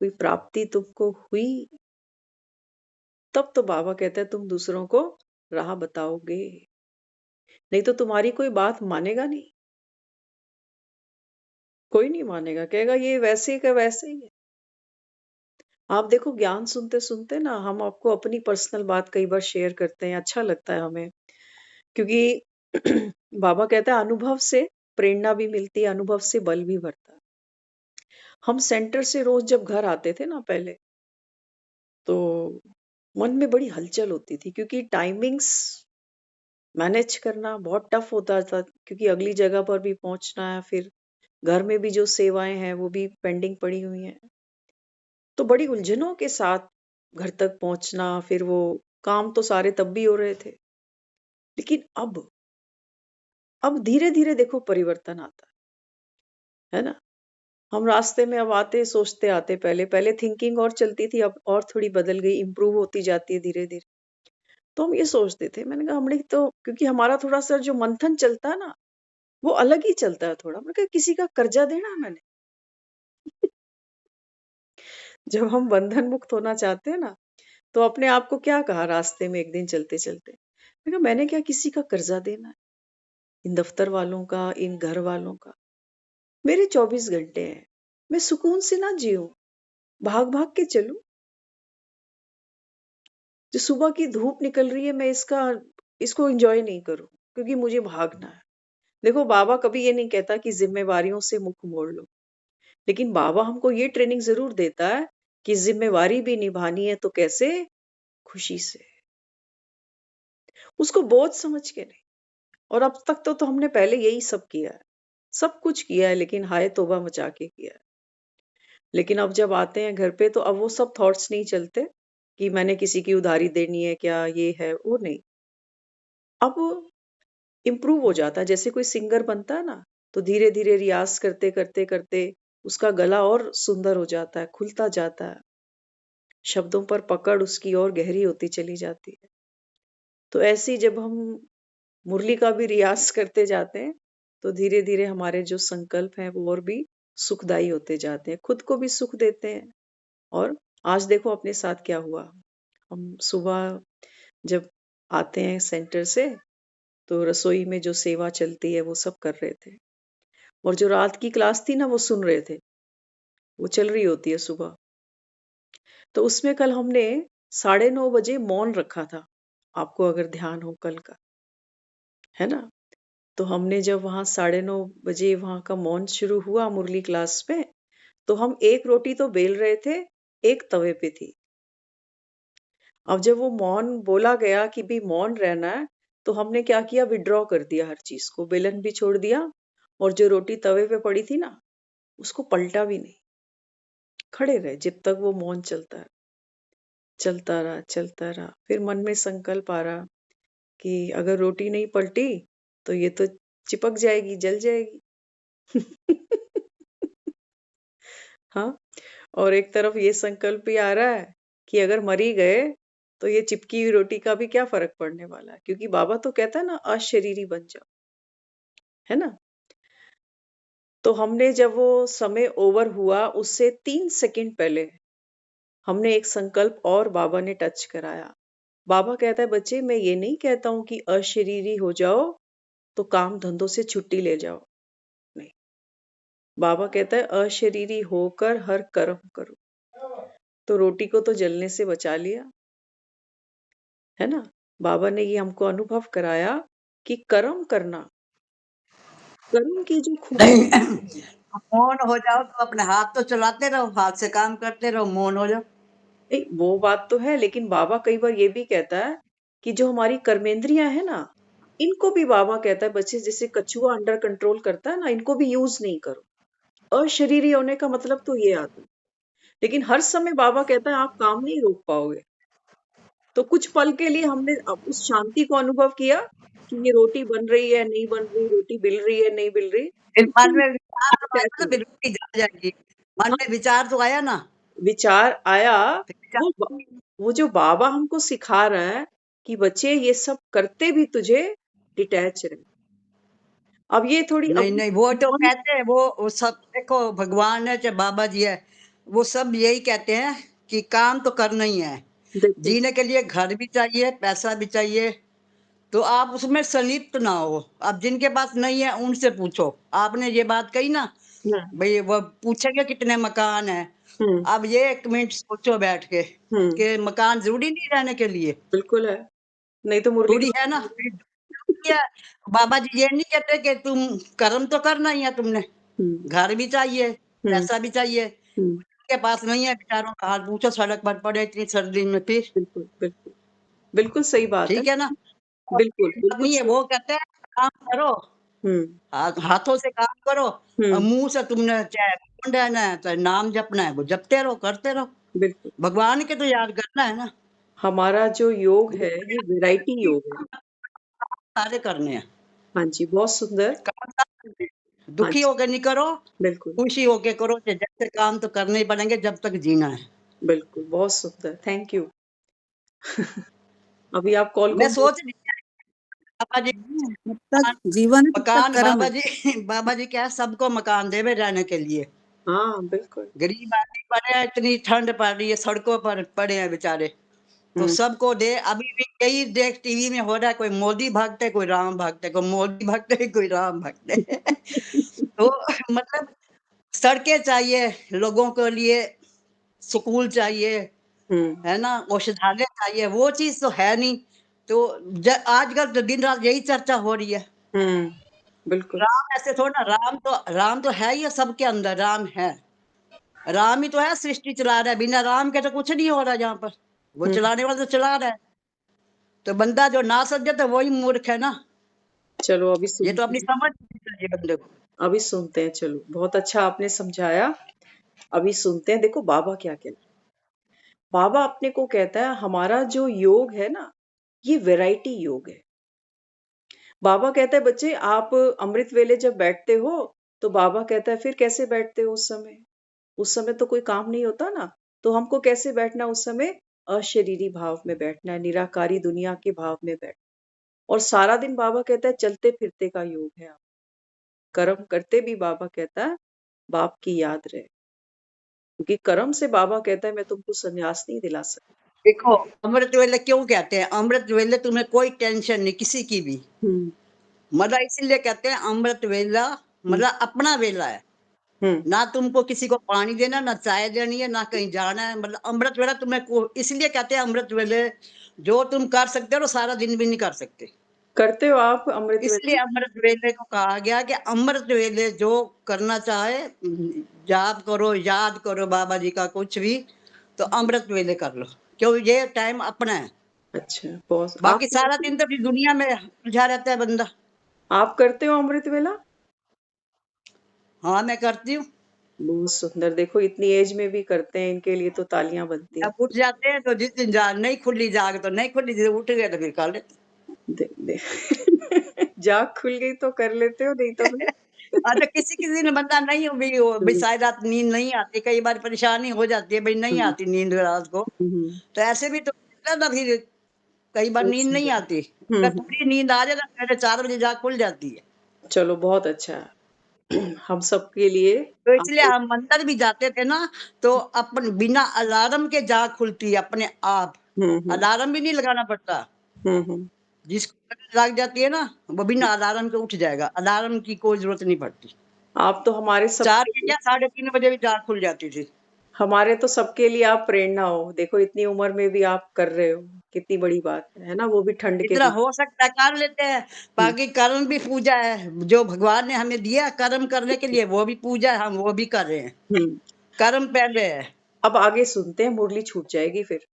कोई प्राप्ति तुमको हुई, तब तो बाबा कहता है तुम दूसरों को राह बताओगे, नहीं तो तुम्हारी कोई बात मानेगा नहीं, कोई नहीं मानेगा, कहेगा ये वैसे का वैसे ही है। आप देखो ज्ञान सुनते सुनते ना हम आपको अपनी पर्सनल बात कई बार शेयर करते हैं, अच्छा लगता है हमें, क्योंकि बाबा कहता है अनुभव से प्रेरणा भी मिलती है, अनुभव से बल भी बढ़ता है। हम सेंटर से रोज जब घर आते थे ना पहले, तो मन में बड़ी हलचल होती थी, क्योंकि टाइमिंग्स मैनेज करना बहुत टफ होता था, क्योंकि अगली जगह पर भी पहुंचना है, फिर घर में भी जो सेवाएं हैं वो भी पेंडिंग पड़ी हुई हैं, तो बड़ी उलझनों के साथ घर तक पहुंचना, फिर वो काम तो सारे तब भी हो रहे थे, लेकिन अब धीरे धीरे देखो परिवर्तन आता है ना। हम रास्ते में अब आते सोचते आते, पहले पहले थिंकिंग और चलती थी, अब और थोड़ी बदल गई, इंप्रूव होती जाती है धीरे धीरे। तो हम ये सोचते थे, मैंने कहा हमने तो, क्योंकि हमारा थोड़ा सा जो मंथन चलता है ना वो अलग ही चलता है थोड़ा, मैंने कहा किसी का कर्जा देना है मैंने। जब हम बंधन मुक्त होना चाहते हैं ना, तो अपने आप को क्या कहा रास्ते में एक दिन चलते चलते, मैंने कहा मैंने क्या किसी का कर्जा देना है, इन दफ्तर वालों का, इन घर वालों का। मेरे 24 घंटे हैं, मैं सुकून से ना जीऊं, भाग भाग के चलूं। जो सुबह की धूप निकल रही है मैं इसको एंजॉय नहीं करूं, क्योंकि मुझे भागना है। देखो बाबा कभी ये नहीं कहता कि जिम्मेवारियों से मुख मोड़ लो, लेकिन बाबा हमको ये ट्रेनिंग जरूर देता है कि जिम्मेवारी भी निभानी है, तो कैसे? खुशी से, उसको बोझ समझ के नहीं। और अब तक तो हमने पहले यही सब किया है, सब कुछ किया है, लेकिन हाय तौबा मचा के किया है। लेकिन अब जब आते हैं घर पे तो अब वो सब थॉट्स नहीं चलते कि मैंने किसी की उधारी देनी है क्या, ये है वो नहीं। अब इम्प्रूव हो जाता है, जैसे कोई सिंगर बनता है ना, तो धीरे धीरे रियाज करते करते करते उसका गला और सुंदर हो जाता है, खुलता जाता है, शब्दों पर पकड़ उसकी और गहरी होती चली जाती है। तो ऐसे ही जब हम मुरली का भी रियाज करते जाते हैं, तो धीरे धीरे हमारे जो संकल्प हैं वो और भी सुखदायी होते जाते हैं, खुद को भी सुख देते हैं। और आज देखो अपने साथ क्या हुआ, हम सुबह जब आते हैं सेंटर से, तो रसोई में जो सेवा चलती है वो सब कर रहे थे, और जो रात की क्लास थी ना वो सुन रहे थे, वो चल रही होती है सुबह। तो उसमें कल हमने 9:30 बजे मौन रखा था, आपको अगर ध्यान हो कल का, है ना। तो हमने जब वहां 9:30 बजे वहां का मौन शुरू हुआ मुरली क्लास में, तो हम एक रोटी तो बेल रहे थे, एक तवे पे थी। अब जब वो मौन बोला गया कि भी मौन रहना है, तो हमने क्या किया, विड्रॉ कर दिया हर चीज को, बेलन भी छोड़ दिया, और जो रोटी तवे पे पड़ी थी ना उसको पलटा भी नहीं, खड़े रहे जब तक वो मौन चलता है। चलता रहा चलता रहा, फिर मन में संकल्प आ रहा कि अगर रोटी नहीं पलटी तो ये तो चिपक जाएगी, जल जाएगी। हाँ, और एक तरफ ये संकल्प भी आ रहा है कि अगर मरी गए तो ये चिपकी हुई रोटी का भी क्या फर्क पड़ने वाला है, क्योंकि बाबा तो कहता है ना अशरीरी बन जाओ, है ना। तो हमने जब वो समय ओवर हुआ उससे 3 सेकंड पहले हमने एक संकल्प और बाबा ने टच कराया। बाबा कहता है बच्चे मैं ये नहीं कहता हूं कि अशरीरी हो जाओ तो काम धंधों से छुट्टी ले जाओ, नहीं। बाबा कहता है अशरीरी होकर हर कर्म करो। तो रोटी को तो जलने से बचा लिया, है ना। बाबा ने ये हमको अनुभव कराया कि कर्म करना, कर्म की जो खूबी,
नहीं मौन हो जाओ तो अपने हाथ तो चलाते रहो, हाथ से काम करते रहो, मौन हो जाओ।
नहीं वो बात तो है, लेकिन बाबा कई बार ये भी कहता है कि जो हमारी कर्मेंद्रियां है ना, इनको भी बाबा कहता है बच्चे जैसे कछुआ अंडर कंट्रोल करता है ना, इनको भी यूज नहीं करो। अशरीरी होने का मतलब तो ये आता है, लेकिन हर समय बाबा कहता है आप काम नहीं रोक पाओगे। तो कुछ पल के लिए हमने अब उस शांति को अनुभव किया कि ये रोटी बन रही है नहीं बन रही, रोटी बिल रही है नहीं बिल रही,
फिर मन
उससे
में विचार तो
अटैच
आया ना,
हुए।
फिर रोटी जल जाएगी। मन
हाँ,
में विचार तो आया ना,
विचार आया।
फिर विचार
वो वो जो बाबा हमको सिखा रहा है कि बच्चे ये सब करते भी तुझे डिटैच रहे, अब ये थोड़ी
नहीं
अब
नहीं, वो तो कहते हैं, वो सब देखो, भगवान है चाहे बाबा जी है, वो सब यही कहते हैं कि काम तो करना ही है।
देखो
जीने के लिए घर भी चाहिए, पैसा भी चाहिए, तो आप उसमें संलिप्त ना हो। अब जिनके पास नहीं है उनसे पूछो। आपने ये बात कही ना,
हम्म
भाई वो पूछेंगे कितने मकान है।
हम्म
अब ये 1 मिनट सोचो बैठ के
हम्म
कि मकान जरूरी नहीं रहने के लिए,
बिल्कुल है, नहीं तो मुरली
जरूरी है ना। फिर क्या, बाबा जी ये नहीं कहते कि तुम कर्म तो करना ही है तुमने,
हम्म
घर भी चाहिए,
हम्म
पैसा भी चाहिए।
हम्म
के पास नहीं है, बेचारों का हाल पूछो, सड़क पर पड़े इतनी सर्दी में, फिर
बिल्कुल बिल्कुल बिल्कुल सही बात है।
ठीक है ना। और
बिल्कुल
ये
बिल्कुल
आदमी है
सही।
वो कहते हैं काम करो,
हम्म
हाथों से काम करो, और
हम्म
मुंह से तुमने चाहे कौन रहना है चाहे नाम जपना है, वो जपते रहो, करते रहो।
बिल्कुल।
भगवान के तो याद करना है ना,
हमारा जो योग है
दुखी
ये वैरायटी योग है।
सारे करने हैं,
हाँ जी, बहुत सुंदर।
काम सारे करने हैं।
हाँ
दुखी
जी,
होकर नहीं करो,
बिल्कुल
खुशी होके करो, कि जब तक काम तो करने ही पड़ेंगे जब तक जीना है।
बिल्कुल, बहुत सुंदर, थैंक यू। अभी आप कॉल को
मैं सोच रही थी, बाबा जी
जब तक जीवन है तब तक
मकान,
कर्म
बाबा
है।
जी बाबा जी क्या है, सबको मकान देवे रहने के लिए।
हाँ बिल्कुल।
गरीब आदमी पड़े हैं, इतनी ठंड पड़ रही है, सड़कों पर पड़े हैं बेचारे, तो
हम्म
सबको दे। अभी भी यही देख टीवी में हो रहा है, कोई मोदी भागते, कोई राम भागते, कोई मोदी भागते, कोई राम भागते। तो मतलब सड़कें चाहिए लोगों के लिए, स्कूल चाहिए,
हम्म
है ना, औषधालय चाहिए, वो चीज तो है नहीं। तो आजकल तो दिन रात यही चर्चा हो रही है।
हम्म बिल्कुल।
राम ऐसे थोड़ा ना, राम तो है ही है, सबके अंदर राम है। राम ही तो है सृष्टि चला रहा है, बिना राम के तो कुछ नहीं हो रहा यहाँ पर। वो
हम्म
चलाने वाला तो चला रहा है। तो बंदा जो ना समझे तो वही मूर्ख है ना।
चलो अभी
ये तो
सुनते
अपनी
हैं।
समझ नहीं चाहिए बंदे को।
अभी सुनते हैं, चलो बहुत अच्छा आपने समझाया। अभी सुनते हैं, देखो बाबा क्या कहते हैं। बाबा अपने को कहता है हमारा जो योग है ना, ये वैरायटी योग है। बाबा कहता है बच्चे आप अमृत वेले जब बैठते हो, तो बाबा कहता है फिर कैसे बैठते हो उस समय? उस समय तो कोई काम नहीं होता ना, तो हमको कैसे बैठना उस समय? अशरीरी भाव में बैठना है, निराकारी दुनिया के भाव में बैठना। और सारा दिन बाबा कहता है चलते फिरते का योग है। आप कर्म करते भी बाबा कहता है बाप की याद रहे, क्योंकि कर्म से बाबा कहता है मैं तुमको संन्यास नहीं दिला सकता।
देखो, अमृत वेले क्यों कहते हैं? अमृत वेले तुम्हें कोई टेंशन नहीं किसी की भी।
हम्म
मतलब इसलिए कहते हैं अमृत वेला,
हम्म
मतलब अपना वेला है।
हम्म
ना तुमको किसी को पानी देना, ना चाय देनी है, ना कहीं जाना है। मतलब अमृत वेला तुम्हें इसलिए कहते हैं अमृत वेले, जो तुम कर सकते हो सारा दिन भी नहीं कर सकते।
करते हो आप अमृत
इसलिए
वेले?
अमृत वेले को कहा गया कि अमृत वेले जो करना चाहे, जाप करो, याद करो बाबा जी का कुछ भी, तो अमृत वेले कर लो, क्यों ये टाइम अपना है।
अच्छा, बहुत आप
बाकी सारा दिन तो फिर दुनिया में उलझा रहता है बंदा।
आप करते हो अमृत वेला?
हाँ, मैं करती हूँ।
बहुत सुंदर, देखो इतनी एज में भी करते हैं, इनके लिए तो तालियां बनती
जब
हैं।
उठ जाते हैं तो जिस दिन नहीं खुली जाग तो नहीं खुली, जिस उठ गए तो फिर कर लेते
दे, दे। जाग खुल गई तो कर लेते हो, नहीं तो फिर
अच्छा, किसी किसी दिन बंदा नहीं भी हो, भाई
हम्म,
सारी रात नींद नहीं आती, कई बार परेशानी हो जाती है, भाई नहीं
हम्म,
आती नींद रात को,
हम्म,
तो ऐसे भी तो ना फिर कई बार
बहुत
नींद नहीं
सुंदर।
आती। अगर पूरी नींद आ जाए तो मेरे 4 बजे जाग खुल जाती है।
चलो बहुत अच्छा है। हम सबके लिए
तो इसलिए
अमृत।
हम मंदिर भी जाते थे ना, तो अपन बिना अलार्म के जाग खुलती है अपने आप।
हम्म
अलार्म भी नहीं लगाना पड़ता।
हम्म।
जिसको लग जाती है ना, वो बिना अलार्म के उठ जाएगा, अलार्म की कोई जरूरत नहीं पड़ती।
आप तो हमारे
4
सबके
के
लिए,
क्या 3:30 बजे भी जाग खुल जाती थी।
हमारे तो सबके लिए आप प्रेरणा हो। देखो इतनी उम्र में भी आप कर रहे हो, कितनी बड़ी बात है ना? वो भी ठंड के
जितना
दिन।
हो सकता है कर लेते हैं।
हम्म
बाकी कर्म भी पूजा है, जो भगवान ने हमें दिया कर्म करने के लिए, वो भी पूजा है, हम वो भी कर रहे हैं।
हम्म।
कर्म पहले है।
अब आगे सुनते हैं, मुरली छूट जाएगी फिर,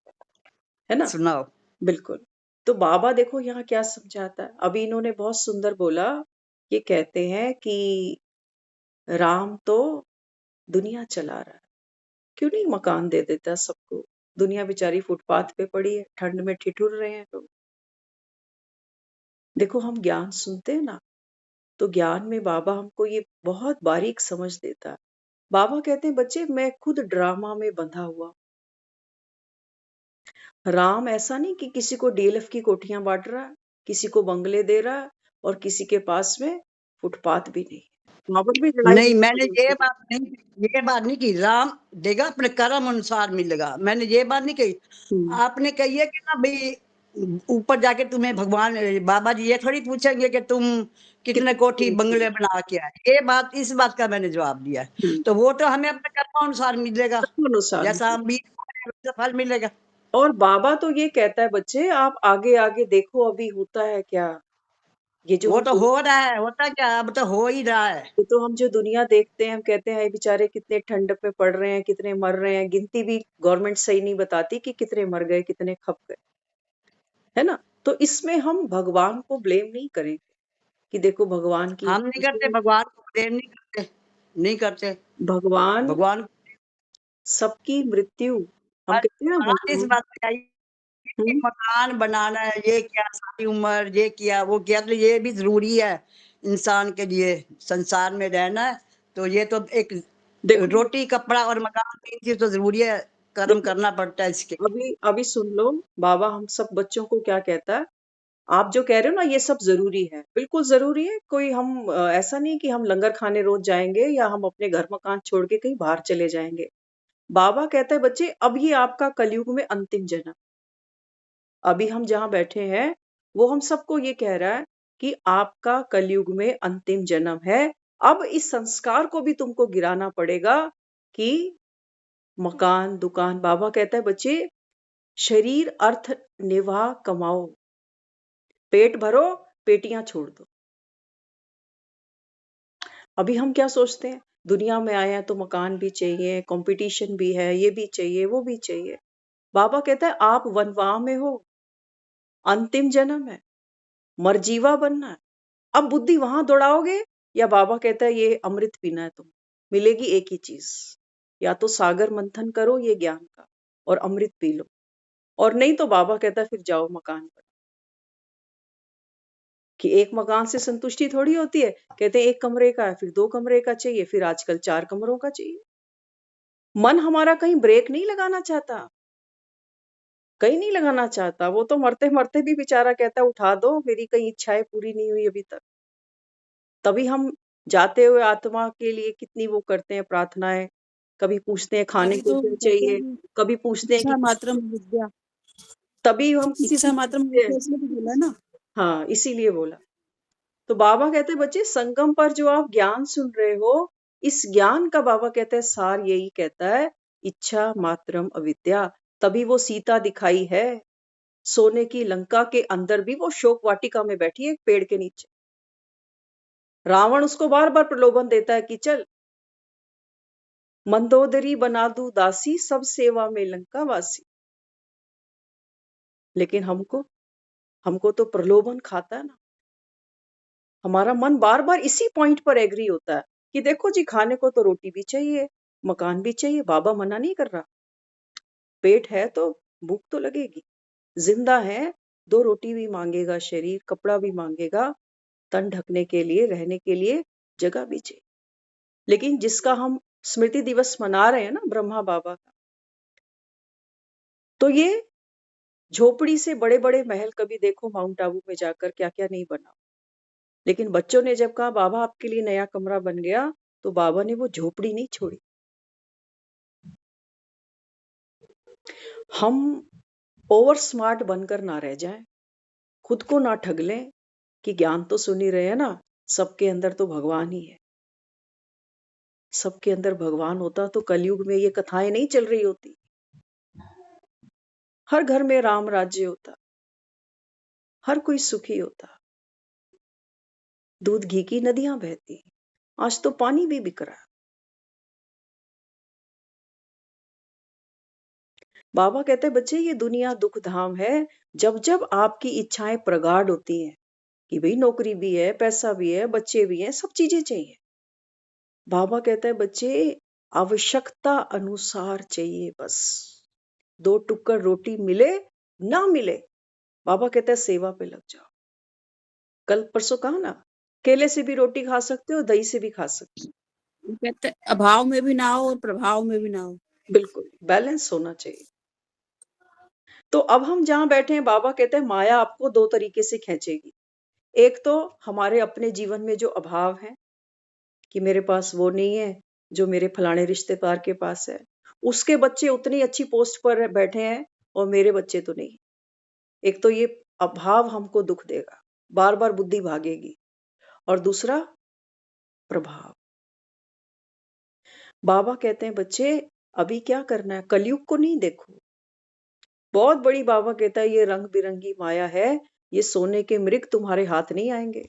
है ना?
सुनाओ।
बिल्कुल। तो बाबा देखो यहाँ क्या समझाता है। अभी इन्होंने बहुत सुंदर बोला। ये कहते हैं कि राम तो दुनिया चला रहा है, क्यों नहीं मकान दे देता सबको? दुनिया बेचारी फुटपाथ पे पड़ी है, ठंड में ठिठुर रहे हैं लोग। देखो हम ज्ञान सुनते हैं ना, तो ज्ञान में बाबा हमको ये बहुत बारीक समझ देता है। बाबा कहते हैं बच्चे मैं खुद ड्रामा में बंधा हुआ हूं। राम ऐसा नहीं कि किसी को डीएलएफ की कोठियां बांट रहा है, किसी को बंगले दे रहा है और किसी के पास में फुटपाथ भी नहीं है। वहां पर भी लड़ाई
नहीं,
होती
मैंने
है
ये
उसकी।
बात नहीं की। राम देगा अपने कर्म अनुसार मिलेगा। मैंने ये बात नहीं कही।
हम्म,
आपने कही है कि ना भाई ऊपर जाके तुम्हें भगवान बाबा जी ये थोड़ी पूछेंगे कि तुम कितने
कितनी
कोठी
देर
बंगले
से?
बना के आए। ये बात, इस बात का मैंने जवाब दिया है।
हम्म,
तो वो तो हमें अपने कर्म अनुसार मिलेगा।
कर्म अनुसार
जैसा
मिलेगा।
हम बीज बोए वैसा फल मिलेगा।
और बाबा तो ये कहता है बच्चे आप आगे आगे देखो अभी होता है क्या। ये जो
वो
हम
तो हो रहा है, होता क्या है, अब तो हो ही रहा है।
ये तो हम जो दुनिया देखते हैं हम कहते हैं "ये बेचारे कितने ठंड पे पड़ रहे हैं, कितने मर रहे हैं, गिनती भी गवर्नमेंट सही नहीं बताती कि कितने मर गए कितने खप गए, है ना। तो इसमें हम भगवान को ब्लेम नहीं करेंगे कि देखो भगवान की
हम नहीं करते,
मर्जी,
भगवान को ब्लेम नहीं करते, नहीं करते।
भगवान
भगवान
सबकी मृत्यु, हम
बस
कहते हैं ना
बात इस
भगवान।
बात पे आई कि
हम्म,
मकान बनाना है, ये किया सारी उम्र, ये किया वो किया, तो ये भी जरूरी है इंसान के लिए। संसार में रहना है तो ये तो एक
देखो
रोटी कपड़ा और मकान, तीन चीज तो जरूरी है। कर्म
देखो
करना पड़ता है इसके।
अभी अभी सुन लो, बाबा हम सब बच्चों को क्या कहता है। आप जो कह रहे हो ना ये सब जरूरी है, बिल्कुल जरूरी है। कोई हम ऐसा नहीं कि हम लंगर खाने रोज जाएंगे या हम अपने घर मकान छोड़ के कहीं बाहर चले जाएंगे। बाबा कहता है बच्चे अब ये आपका कलयुग में अंतिम जन्म। अभी हम जहां बैठे हैं वो हम सबको ये कह रहा है कि आपका कलयुग में अंतिम जन्म है। अब इस संस्कार को भी तुमको गिराना पड़ेगा कि मकान दुकान, बाबा कहता है बच्चे शरीर अर्थ निवाह कमाओ, पेट भरो पेटियां छोड़ दो। अभी हम क्या सोचते हैं दुनिया में आए हैं तो मकान भी चाहिए, कंपटीशन भी है, ये भी चाहिए वो भी चाहिए। बाबा कहता है आप वनवाह में हो, अंतिम जन्म है, मरजीवा बनना है। अब बुद्धि वहां दौड़ाओगे या बाबा कहता है ये अमृत पीना है तुम, मिलेगी एक ही चीज, या तो सागर मंथन करो ये ज्ञान का और अमृत पी लो, और नहीं तो बाबा कहता है फिर जाओ मकान पर। कि एक मकान से संतुष्टि थोड़ी होती है, कहते हैं एक कमरे का है फिर 2 कमरे का चाहिए, फिर आजकल 4 कमरों का चाहिए। मन हमारा कहीं ब्रेक नहीं लगाना चाहता, कहीं नहीं लगाना चाहता। वो तो मरते मरते भी बेचारा कहता है उठा दो, मेरी कई इच्छाएं पूरी नहीं हुई अभी तक। तभी हम जाते हुए आत्मा के लिए कितनी वो करते हैं प्रार्थनाएं, कभी पूछते हैं खाने
तभी
को
तो
क्या
कहते हैं
चाहिए,
कि
कभी पूछते हैं कि
इच्छा मात्रम विद्या।
तभी हम किसी से
इच्छा मात्रम
पूछते हैं।
विद्या इसलिए तो बोला ना।
हाँ इसीलिए बोला। तो बाबा कहते हैं बच्चे संगम पर जो आप ज्ञान सुन रहे हो, इस ज्ञान का बाबा कहते हैं सार यही कहता है इच्छा मात्रम अविद्या। तभी वो सीता दिखाई है सोने की लंका के अंदर भी, वो शोक वाटिका में बैठी है एक पेड़ के नीचे। रावण उसको बार बार प्रलोभन देता है कि चल मंदोदरी बना दूं दासी, सब सेवा में लंका वासी। लेकिन हमको हमको तो प्रलोभन खाता है ना। हमारा मन बार बार इसी पॉइंट पर एग्री होता है कि देखो जी खाने को तो रोटी भी चाहिए, मकान भी चाहिए, बाबा मना नहीं कर रहा। पेट है तो भूख तो लगेगी, जिंदा है 2 रोटी भी मांगेगा शरीर, कपड़ा भी मांगेगा, तन ढकने के लिए रहने के लिए जगह भी चाहिए। लेकिन जिसका हम स्मृति दिवस मना रहे हैं ना ब्रह्मा बाबा का, तो ये झोपड़ी से बड़े बड़े महल कभी देखो माउंट आबू में जाकर क्या क्या नहीं बना। लेकिन बच्चों ने जब कहा बाबा आपके लिए नया कमरा बन गया, तो बाबा ने वो झोपड़ी नहीं छोड़ी। हम ओवर स्मार्ट बनकर ना रह जाएं, खुद को ना ठग लें कि ज्ञान तो सुन ही रहे हैं ना, सबके अंदर तो भगवान ही है। सबके अंदर भगवान होता तो कलयुग में ये कथाएं नहीं चल रही होती, हर घर में राम राज्य होता, हर कोई सुखी होता, दूध घी की नदियां बहती। आज तो पानी भी बिक रहा है। बाबा कहते हैं बच्चे ये दुनिया दुख धाम है। जब जब आपकी इच्छाएं प्रगाढ़ होती हैं कि भाई नौकरी भी है, पैसा भी है, बच्चे भी हैं, सब चीजें चाहिए, बाबा कहता है बच्चे आवश्यकता अनुसार चाहिए बस। 2 टुक्कर रोटी मिले ना मिले, बाबा कहता है सेवा पे लग जाओ। कल परसों कहा ना, केले से भी रोटी खा सकते हो, दही से भी खा सकते
वो कहते हैं, अभाव में भी ना हो और प्रभाव में भी ना हो।
हो। बिल्कुल बैलेंस होना चाहिए। तो अब हम जहां बैठे हैं बाबा कहते हैं माया आपको 2 तरीके से खींचेगी। एक तो हमारे अपने जीवन में जो अभाव है कि मेरे पास वो नहीं है जो मेरे फलाने रिश्तेदार के पास है, उसके बच्चे उतनी अच्छी पोस्ट पर बैठे हैं और मेरे बच्चे तो नहीं। एक तो ये अभाव हमको दुख देगा, बार बार बुद्धि भागेगी। और दूसरा प्रभाव। बाबा कहते हैं बच्चे अभी क्या करना है, कलयुग को नहीं देखो। बहुत बड़ी बाबा कहता है ये रंग बिरंगी माया है, ये सोने के मृग तुम्हारे हाथ नहीं आएंगे।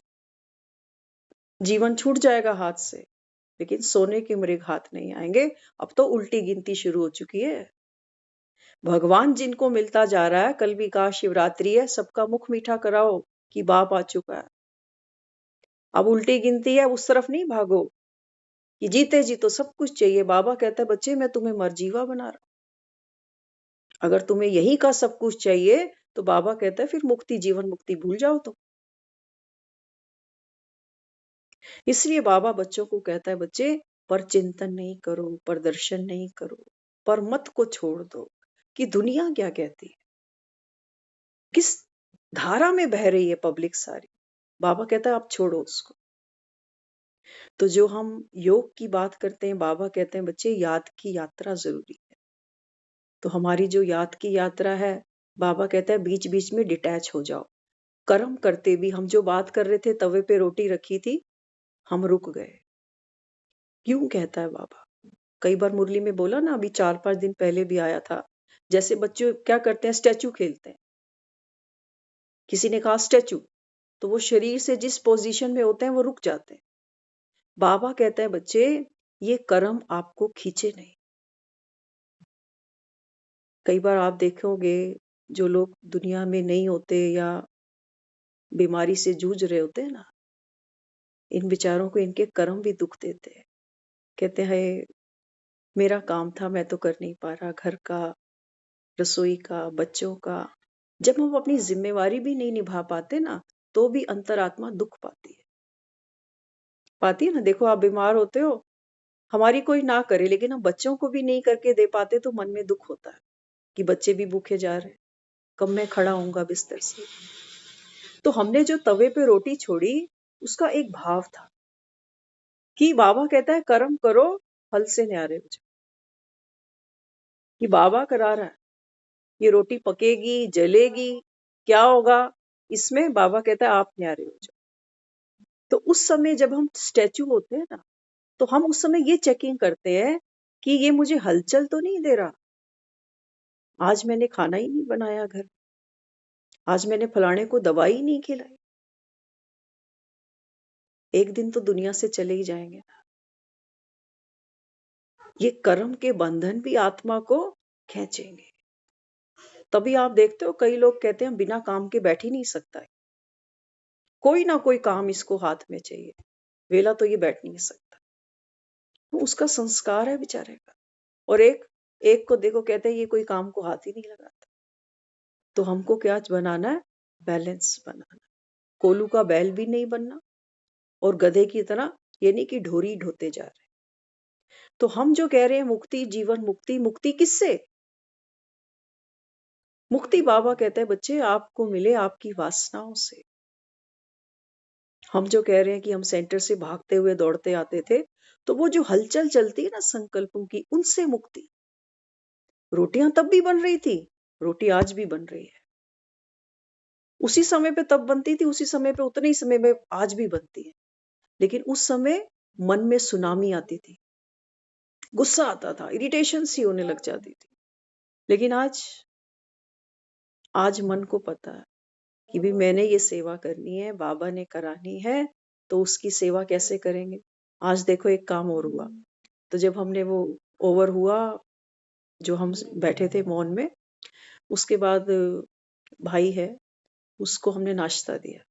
जीवन छूट जाएगा हाथ से, लेकिन सोने के मृग हाथ नहीं आएंगे। अब तो उल्टी गिनती शुरू हो चुकी है। भगवान जिनको मिलता जा रहा है, कल भी कहा शिवरात्रि है, सबका मुख मीठा कराओ कि बाप आ चुका है। अब उल्टी गिनती है, उस तरफ नहीं भागो कि जीते जी तो सब कुछ चाहिए। बाबा कहता है बच्चे मैं तुम्हें मरजीवा बना रहा हूं। अगर तुम्हें यही का सब कुछ चाहिए तो बाबा कहता है फिर मुक्ति, जीवन मुक्ति भूल जाओ तुम। इसलिए बाबा बच्चों को कहता है बच्चे पर चिंतन नहीं करो, पर दर्शन नहीं करो, पर मत को छोड़ दो कि दुनिया क्या कहती है, किस धारा में बह रही है पब्लिक सारी। बाबा कहता है आप छोड़ो उसको। तो जो हम योग की बात करते हैं, बाबा कहते हैं बच्चे याद की यात्रा जरूरी है। तो हमारी जो याद की यात्रा है, बाबा कहता है बीच बीच में डिटैच हो जाओ। कर्म करते भी हम जो बात कर रहे थे, तवे पे रोटी रखी थी, हम रुक गए। क्यों कहता है बाबा? कई बार मुरली में बोला ना, अभी 4-5 दिन पहले भी आया था। जैसे बच्चे क्या करते हैं, स्टैचू खेलते हैं। किसी ने कहा स्टैचू, तो वो शरीर से जिस पोजीशन में होते हैं वो रुक जाते हैं। बाबा कहते हैं बच्चे ये कर्म आपको खींचे नहीं। कई बार आप देखोगे जो लोग दुनिया में नहीं होते या बीमारी से जूझ रहे होते हैं ना, इन बेचारों को इनके कर्म भी दुख देते हैं। कहते हैं मेरा काम था, मैं तो कर नहीं पा रहा, घर का, रसोई का, बच्चों का। जब हम अपनी जिम्मेवारी भी नहीं निभा पाते ना, तो भी अंतरात्मा दुख पाती है ना। देखो आप बीमार होते हो, हमारी कोई ना करे, लेकिन हम बच्चों को भी नहीं करके दे पाते तो मन में दुख होता है कि बच्चे भी भूखे जा रहे हैं, कब मैं खड़ा होऊंगा बिस्तर से। तो हमने जो तवे पे रोटी छोड़ी, उसका एक भाव था कि बाबा कहता है कर्म करो, फल से न्यारे हो जाओ। कि बाबा करा रहा है, ये रोटी पकेगी, जलेगी, क्या होगा इसमें? बाबा कहता है आप न्यारे हो जाओ। तो उस समय जब हम स्टैचू होते हैं ना, तो हम उस समय ये चेकिंग करते हैं कि ये मुझे हलचल तो नहीं दे रहा। आज मैंने खाना ही नहीं बनाया घर, आज मैंने फलाने को दवाई ही नहीं खिलाई। एक दिन तो दुनिया से चले ही जाएंगे ना। ये कर्म के बंधन भी आत्मा को खींचेंगे। तभी आप देखते हो कई लोग कहते हैं बिना काम के बैठ ही नहीं सकता है, कोई ना कोई काम इसको हाथ में चाहिए, वेला तो ये बैठ नहीं सकता। वो उसका संस्कार है बेचारे का। और एक एक को देखो कहते हैं ये कोई काम को हाथ ही नहीं लगाता। तो हमको क्या बनाना है? बैलेंस बनाना। कोलू का बैल भी नहीं बनना और गधे की तरह ये नहीं कि ढोरी ढोते जा रहे। तो हम जो कह रहे हैं मुक्ति, जीवन मुक्ति, मुक्ति किससे? मुक्ति बाबा कहते हैं बच्चे आपको मिले आपकी वासनाओं से। हम जो कह रहे हैं कि हम सेंटर से भागते हुए दौड़ते आते थे, तो वो जो हलचल चलती है ना संकल्पों की, उनसे मुक्ति। रोटियां तब भी बन रही थी, रोटी आज भी बन रही है। उसी समय पे तब बनती थी, उसी समय पे उतने ही समय में आज भी बनती है। लेकिन उस समय मन में सुनामी आती थी, गुस्सा आता था, इरिटेशन सी होने लग जाती थी। लेकिन आज मन को पता है कि भी मैंने ये सेवा करनी है, बाबा ने करानी है, तो उसकी सेवा कैसे करेंगे। आज देखो एक काम और हुआ। तो जब हमने वो ओवर हुआ, जो हम बैठे थे मौन में, उसके बाद भाई है, उसको हमने नाश्ता दिया।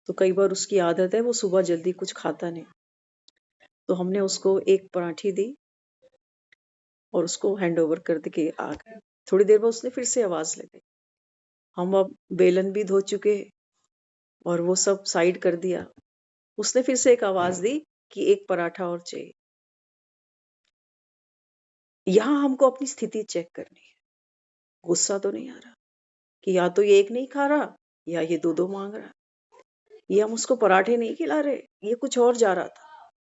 तो कई बार उसकी आदत है वो सुबह जल्दी कुछ खाता नहीं, तो हमने उसको एक पराठी दी और उसको हैंड ओवर कर के आ गए। थोड़ी देर बाद उसने फिर से आवाज लगाई। हम अब बेलन भी धो चुके और वो सब साइड कर दिया। उसने फिर से एक आवाज दी कि एक पराठा और चाहिए। यहाँ हमको अपनी स्थिति चेक करनी है। गुस्सा तो नहीं आ रहा कि या तो ये एक नहीं खा रहा या ये दो मांग रहा। ये हम उसको पराठे नहीं खिला रहे, ये कुछ और जा रहा था।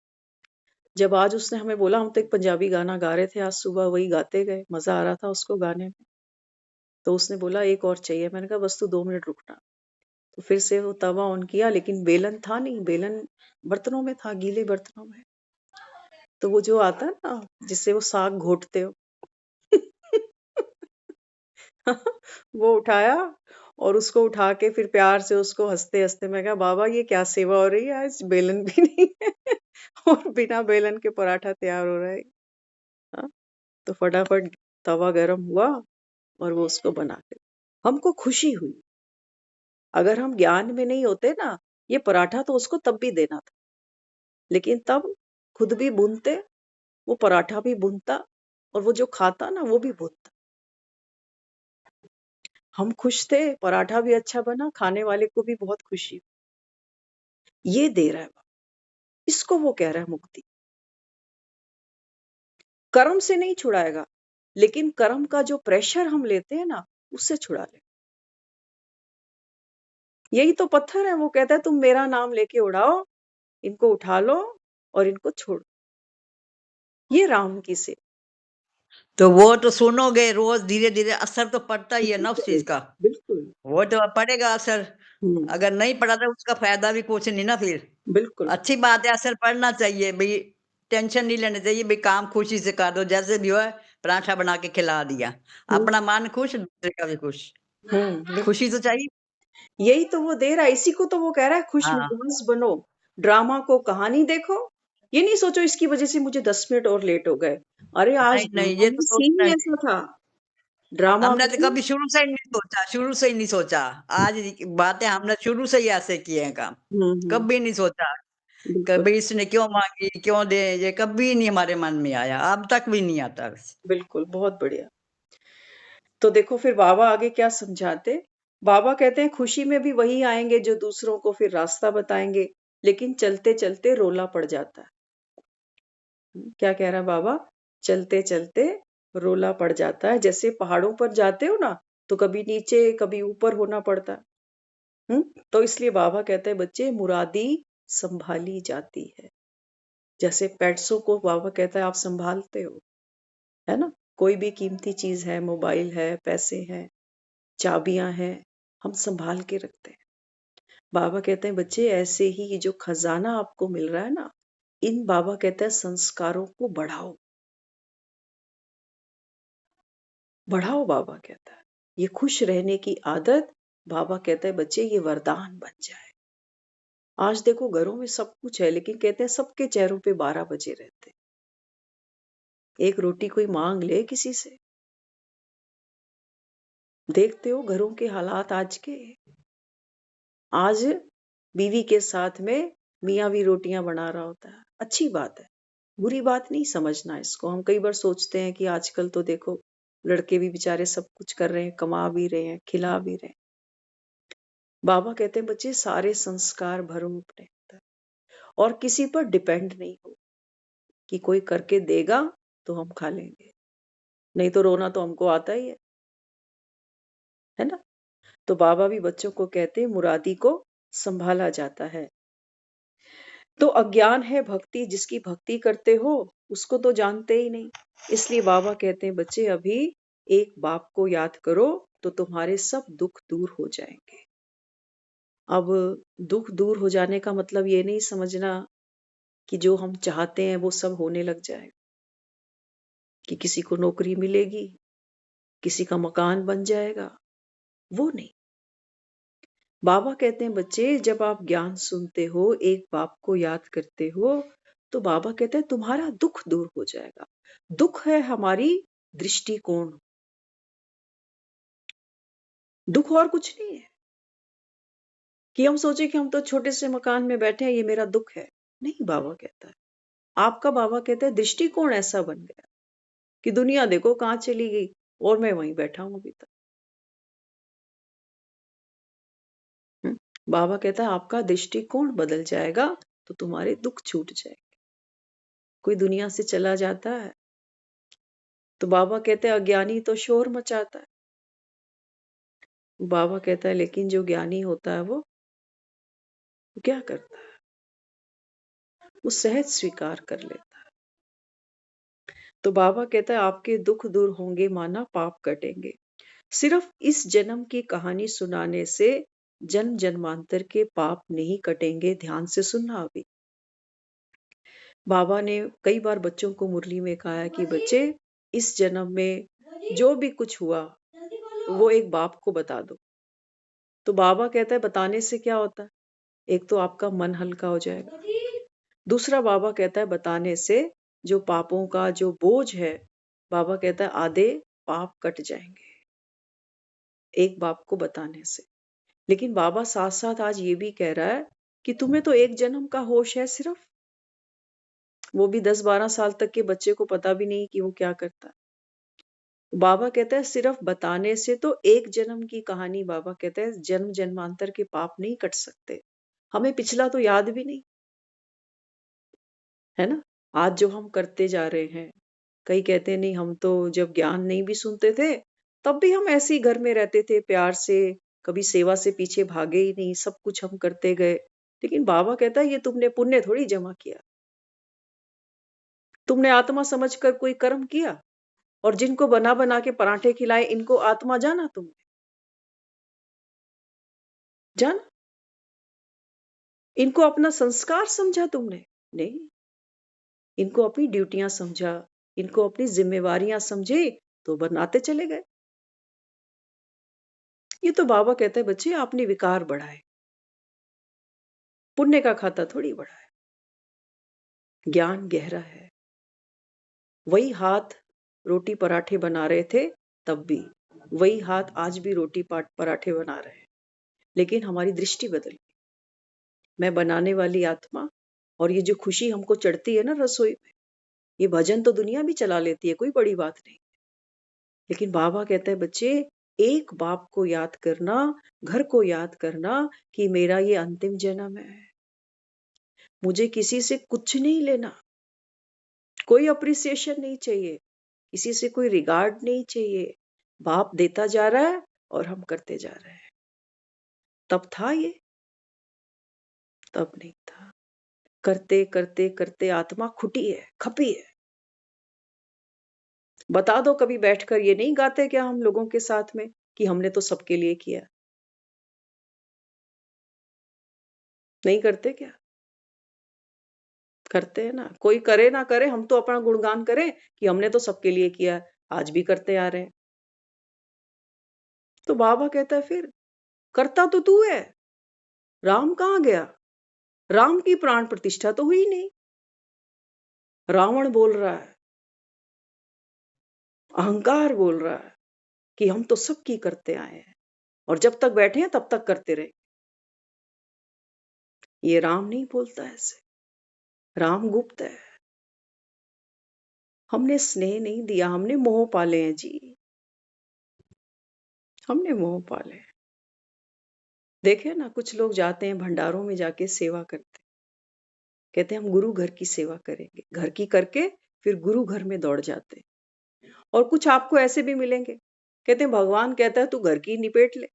जब आज उसने हमें बोला, हम तो एक पंजाबी गाना गा रहे थे, आज सुबह वही गाते गए, मजा आ रहा था उसको गाने में। तो उसने बोला एक और चाहिए। मैंने कहा बस तू 2 मिनट रुकना। तो फिर से वो तवा ऑन किया, लेकिन बेलन था नहीं, बेलन बर्तनों में था, गीले बर्तनों में। तो वो जो आता है ना, जिससे वो साग घोटते हो वो उठाया और उसको उठा के फिर प्यार से उसको हंसते हंसते मैं कहा, बाबा ये क्या सेवा हो रही है, आज बेलन भी नहीं है और बिना बेलन के पराठा तैयार हो रहा है। हाँ, तो फटाफट तवा गरम हुआ और वो उसको बना के हमको खुशी हुई। अगर हम ज्ञान में नहीं होते ना, ये पराठा तो उसको तब भी देना था, लेकिन तब खुद भी भूनते, वो पराठा भी भूनता और वो जो खाता ना वो भी भूनता। हम खुश थे, पराठा भी अच्छा बना, खाने वाले को भी बहुत खुशी। ये दे रहा है बाबा, इसको वो कह रहा है मुक्ति। कर्म से नहीं छुड़ाएगा, लेकिन कर्म का जो प्रेशर हम लेते हैं ना, उससे छुड़ा ले। यही तो पत्थर है, वो कहता है तुम मेरा नाम लेके उड़ाओ, इनको उठा लो और इनको छोड़ो। ये राम की सेवा।
तो वो तो सुनोगे रोज, धीरे धीरे असर तो पड़ता ही है ना उस चीज का।
बिल्कुल।
वो तो पड़ेगा असर। अगर नहीं पड़ा तो उसका फायदा भी कुछ नहीं ना फिर।
बिल्कुल।
अच्छी बात है, असर पड़ना चाहिए भाई। टेंशन नहीं लेनी चाहिए भाई, काम खुशी से कर दो, जैसे भी हो पराठा बना के खिला दिया। अपना मन खुश, दूसरे का भी खुश। खुशी तो चाहिए।
यही तो वो दे रहा है, इसी को तो वो कह रहा है खुश
हाँ,
मिजाज बनो, ड्रामा को कहानी देखो। ये नहीं सोचो इसकी वजह से मुझे 10 मिनट और लेट हो गए। अरे आज
नहीं नहीं,
ड्रामा
ये
में
तो
सीन
सोचना
ही
ही
ऐसा
नहीं।
था। ड्रामा
हमने तो
में
कभी शुरू से ही नहीं सोचा, शुरू से ही नहीं सोचा। आज की बातें हमने शुरू से ही ऐसे किए हैं काम।
हम्म,
कभी नहीं सोचा
बिल्कुल।
कभी इसने क्यों मांगी, क्यों दे, ये कभी नहीं हमारे मन में आया, अब तक भी नहीं आता।
बिल्कुल, बहुत बढ़िया। तो देखो फिर बाबा आगे क्या समझाते। बाबा कहते हैं खुशी में भी वही आएंगे जो दूसरों को फिर रास्ता बताएंगे, लेकिन चलते चलते रोला पड़ जाता है। क्या कह रहा है बाबा, चलते चलते रोला पड़ जाता है। जैसे पहाड़ों पर जाते हो ना, तो कभी नीचे कभी ऊपर होना पड़ता है। तो इसलिए बाबा कहते हैं बच्चे, मुरादी संभाली जाती है। जैसे पेट्सों को बाबा कहता है आप संभालते हो, है ना। कोई भी कीमती चीज है, मोबाइल है, पैसे हैं, चाबियां हैं, हम संभाल के रखते हैं। बाबा कहते हैं बच्चे, ऐसे ही ये जो खजाना आपको मिल रहा है ना, इन बाबा कहता है संस्कारों को बढ़ाओ, बढ़ाओ। बाबा कहता है ये खुश रहने की आदत, बाबा कहता है बच्चे ये वरदान बन जाए। आज देखो घरों में सब कुछ है, लेकिन कहते हैं सबके चेहरों पे 12 बजे रहते। एक रोटी कोई मांग ले किसी से, देखते हो घरों के हालात आज के। आज बीवी के साथ में मियाँ भी रोटियां बना रहा होता है, अच्छी बात है, बुरी बात नहीं समझना इसको। हम कई बार सोचते हैं कि आजकल तो देखो लड़के भी बेचारे सब कुछ कर रहे हैं, कमा भी रहे हैं, खिला भी रहे हैं। बाबा कहते हैं बच्चे सारे संस्कार भरो अपने अंदर, और किसी पर डिपेंड नहीं हो कि कोई करके देगा तो हम खा लेंगे, नहीं तो रोना तो हमको आता ही है ना। तो बाबा भी बच्चों को कहते हैं मुरादी को संभाला जाता है। तो अज्ञान है भक्ति, जिसकी भक्ति करते हो उसको तो जानते ही नहीं। इसलिए बाबा कहते हैं बच्चे अभी एक बाप को याद करो तो तुम्हारे सब दुख दूर हो जाएंगे। अब दुख दूर हो जाने का मतलब ये नहीं समझना कि जो हम चाहते हैं वो सब होने लग जाए, कि किसी को नौकरी मिलेगी, किसी का मकान बन जाएगा, वो नहीं। बाबा कहते हैं बच्चे जब आप ज्ञान सुनते हो, एक बाप को याद करते हो, तो बाबा कहते हैं तुम्हारा दुख दूर हो जाएगा। दुख है हमारी दृष्टिकोण, दुख और कुछ नहीं है कि हम सोचे कि हम तो छोटे से मकान में बैठे हैं, ये मेरा दुख है। नहीं, बाबा कहता है, आपका बाबा कहता है दृष्टिकोण ऐसा बन गया कि दुनिया देखो कहाँ चली गई और मैं वहीं बैठा हूं अभी तक। बाबा कहता है आपका दृष्टिकोण बदल जाएगा तो तुम्हारे दुख छूट जाएंगे। कोई दुनिया से चला जाता है तो बाबा कहते हैं अज्ञानी तो शोर मचाता है। बाबा कहता है लेकिन जो ज्ञानी होता है वो वो क्या करता है? वो सहज स्वीकार कर लेता है। तो बाबा कहता है आपके दुख दूर होंगे माना पाप कटेंगे। सिर्फ इस जन्म की कहानी सुनाने से जन्म जन्मांतर के पाप नहीं कटेंगे। ध्यान से सुनना अभी। बाबा ने कई बार बच्चों को मुरली में कहा है कि बच्चे इस जन्म में जो भी कुछ हुआ वो एक बाप को बता दो। तो बाबा कहता है बताने से क्या होता है? एक तो आपका मन हल्का हो जाएगा। दूसरा बाबा कहता है बताने से जो पापों का जो बोझ है, बाबा कहता है आधे पाप कट जाएंगे एक बाप को बताने से। लेकिन बाबा साथ साथ आज ये भी कह रहा है कि तुम्हें तो एक जन्म का होश है सिर्फ, वो भी 10-12 साल तक के बच्चे को पता भी नहीं कि वो क्या करता है। बाबा कहता है सिर्फ बताने से तो एक जन्म की कहानी, बाबा कहता है जन्म जन्मांतर के पाप नहीं कट सकते। हमें पिछला तो याद भी नहीं है ना। आज जो हम करते जा रहे हैं, कई कहते नहीं हम तो जब ज्ञान नहीं भी सुनते थे तब भी हम ऐसे ही घर में रहते थे प्यार से, कभी सेवा से पीछे भागे ही नहीं, सब कुछ हम करते गए। लेकिन बाबा कहता है ये तुमने पुण्य थोड़ी जमा किया, तुमने आत्मा समझकर कोई कर्म किया। और जिनको बना बना के पराठे खिलाए इनको आत्मा जाना तुमने? जाना? इनको अपना संस्कार समझा तुमने? नहीं, इनको अपनी ड्यूटियां समझा, इनको अपनी जिम्मेवारियां समझे तो बनाते चले गए। ये तो बाबा कहते हैं बच्चे आपने विकार बढ़ाए, पुण्य का खाता थोड़ी बढ़ाए। ज्ञान गहरा है। वही हाथ रोटी पराठे बना रहे थे तब भी, वही हाथ आज भी रोटी पराठे बना रहे हैं, लेकिन हमारी दृष्टि बदल गई। मैं बनाने वाली आत्मा, और ये जो खुशी हमको चढ़ती है ना रसोई में, ये भजन तो दुनिया भी चला लेती है, कोई बड़ी बात नहीं। लेकिन बाबा कहते हैं बच्चे एक बाप को याद करना, घर को याद करना कि मेरा ये अंतिम जन्म है, मुझे किसी से कुछ नहीं लेना, कोई अप्रिसिएशन नहीं चाहिए, किसी से कोई रिगार्ड नहीं चाहिए। बाप देता जा रहा है और हम करते जा रहे हैं। तब था ये? तब नहीं था। करते करते करते आत्मा खुटी है, खपी है। बता दो कभी बैठकर, ये नहीं गाते क्या हम लोगों के साथ में कि हमने तो सबके लिए किया? नहीं करते क्या? करते हैं ना। कोई करे ना करे, हम तो अपना गुणगान करें कि हमने तो सबके लिए किया, आज भी करते आ रहे हैं। तो बाबा कहता है फिर करता तो तू है, राम कहाँ गया? राम की प्राण प्रतिष्ठा तो हुई नहीं। रावण बोल रहा है, अहंकार बोल रहा है कि हम तो सबकी करते आए हैं और जब तक बैठे हैं तब तक करते रहे। ये राम नहीं बोलता ऐसे, राम गुप्त है। हमने स्नेह नहीं दिया, हमने मोह पाले हैं जी, हमने मोह पाले हैं। देखे ना, कुछ लोग जाते हैं भंडारों में जाके सेवा करते, कहते हैं हम गुरु घर की सेवा करेंगे, घर की करके फिर गुरु घर में दौड़ जाते। और कुछ आपको ऐसे भी मिलेंगे, कहते हैं भगवान कहता है तू घर की निपेट ले।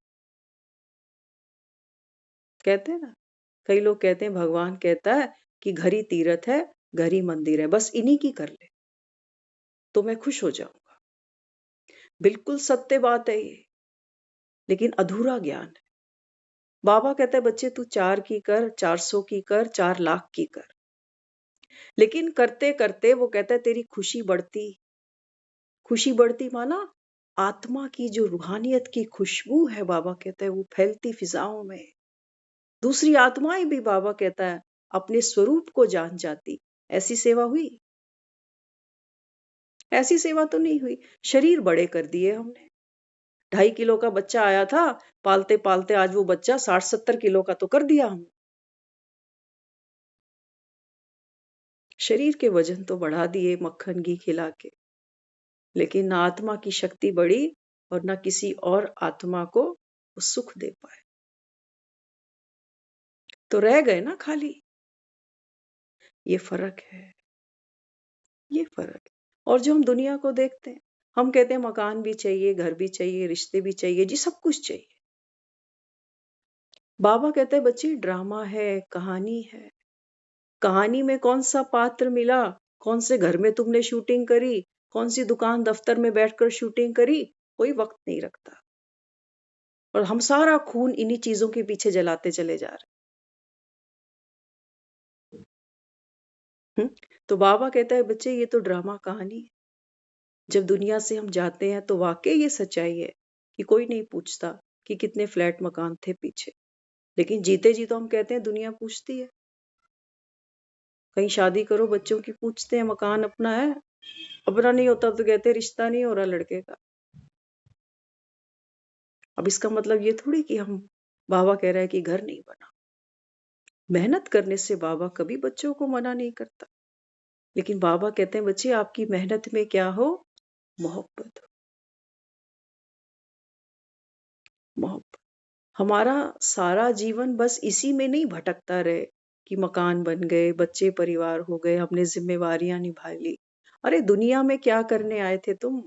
कहते हैं ना, कई लोग कहते हैं भगवान कहता है कि घर ही तीर्थ है, घर ही मंदिर है, बस इन्हीं की कर ले तो मैं खुश हो जाऊंगा। बिल्कुल सत्य बात है ये, लेकिन अधूरा ज्ञान है। बाबा कहता है बच्चे तू 4 की कर, 400 की कर, 4 लाख की कर, लेकिन करते करते वो कहता है तेरी खुशी बढ़ती। खुशी बढ़ती माना आत्मा की जो रूहानियत की खुशबू है, बाबा कहता है वो फैलती फिजाओं में। दूसरी आत्माएं भी, बाबा कहता है, अपने स्वरूप को जान जाती। ऐसी सेवा हुई? ऐसी सेवा तो नहीं हुई। शरीर बड़े कर दिए हमने। 2.5 किलो का बच्चा आया था, पालते पालते आज वो बच्चा 60-70 किलो का तो कर दिया हमने। शरीर के वजन तो बढ़ा दिए मक्खन घी खिला के, लेकिन ना आत्मा की शक्ति बढ़ी और ना किसी और आत्मा को वो सुख दे पाए, तो रह गए ना खाली। ये फर्क है, ये फर्क है। और जो हम दुनिया को देखते हैं, हम कहते हैं मकान भी चाहिए, घर भी चाहिए, रिश्ते भी चाहिए जी, सब कुछ चाहिए। बाबा कहते हैं बच्चे ड्रामा है, कहानी है। कहानी में कौन सा पात्र मिला, कौन से घर में तुमने शूटिंग करी, कौन सी दुकान दफ्तर में बैठकर शूटिंग करी, कोई वक्त नहीं रखता। और हम सारा खून इन्हीं चीजों के पीछे जलाते चले जा रहे हैं। तो बाबा कहता है बच्चे ये तो ड्रामा कहानी है। जब दुनिया से हम जाते हैं तो वाकई ये सच्चाई है कि कोई नहीं पूछता कि कितने फ्लैट मकान थे पीछे, लेकिन जीते जी तो हम कहते हैं दुनिया पूछती है। कहीं शादी करो बच्चों की पूछते हैं मकान अपना है, अपना नहीं होता तो कहते हैं रिश्ता नहीं हो रहा लड़के का। अब इसका मतलब ये थोड़ी कि हम बाबा कह रहा है कि घर नहीं बना। मेहनत करने से बाबा कभी बच्चों को मना नहीं करता, लेकिन बाबा कहते हैं बच्चे आपकी मेहनत में क्या हो, मोहब्बत हो। मोहब्बत। हमारा सारा जीवन बस इसी में नहीं भटकता रहे कि मकान बन गए, बच्चे परिवार हो गए, हमने जिम्मेवारियां निभा ली। अरे दुनिया में क्या करने आए थे तुम?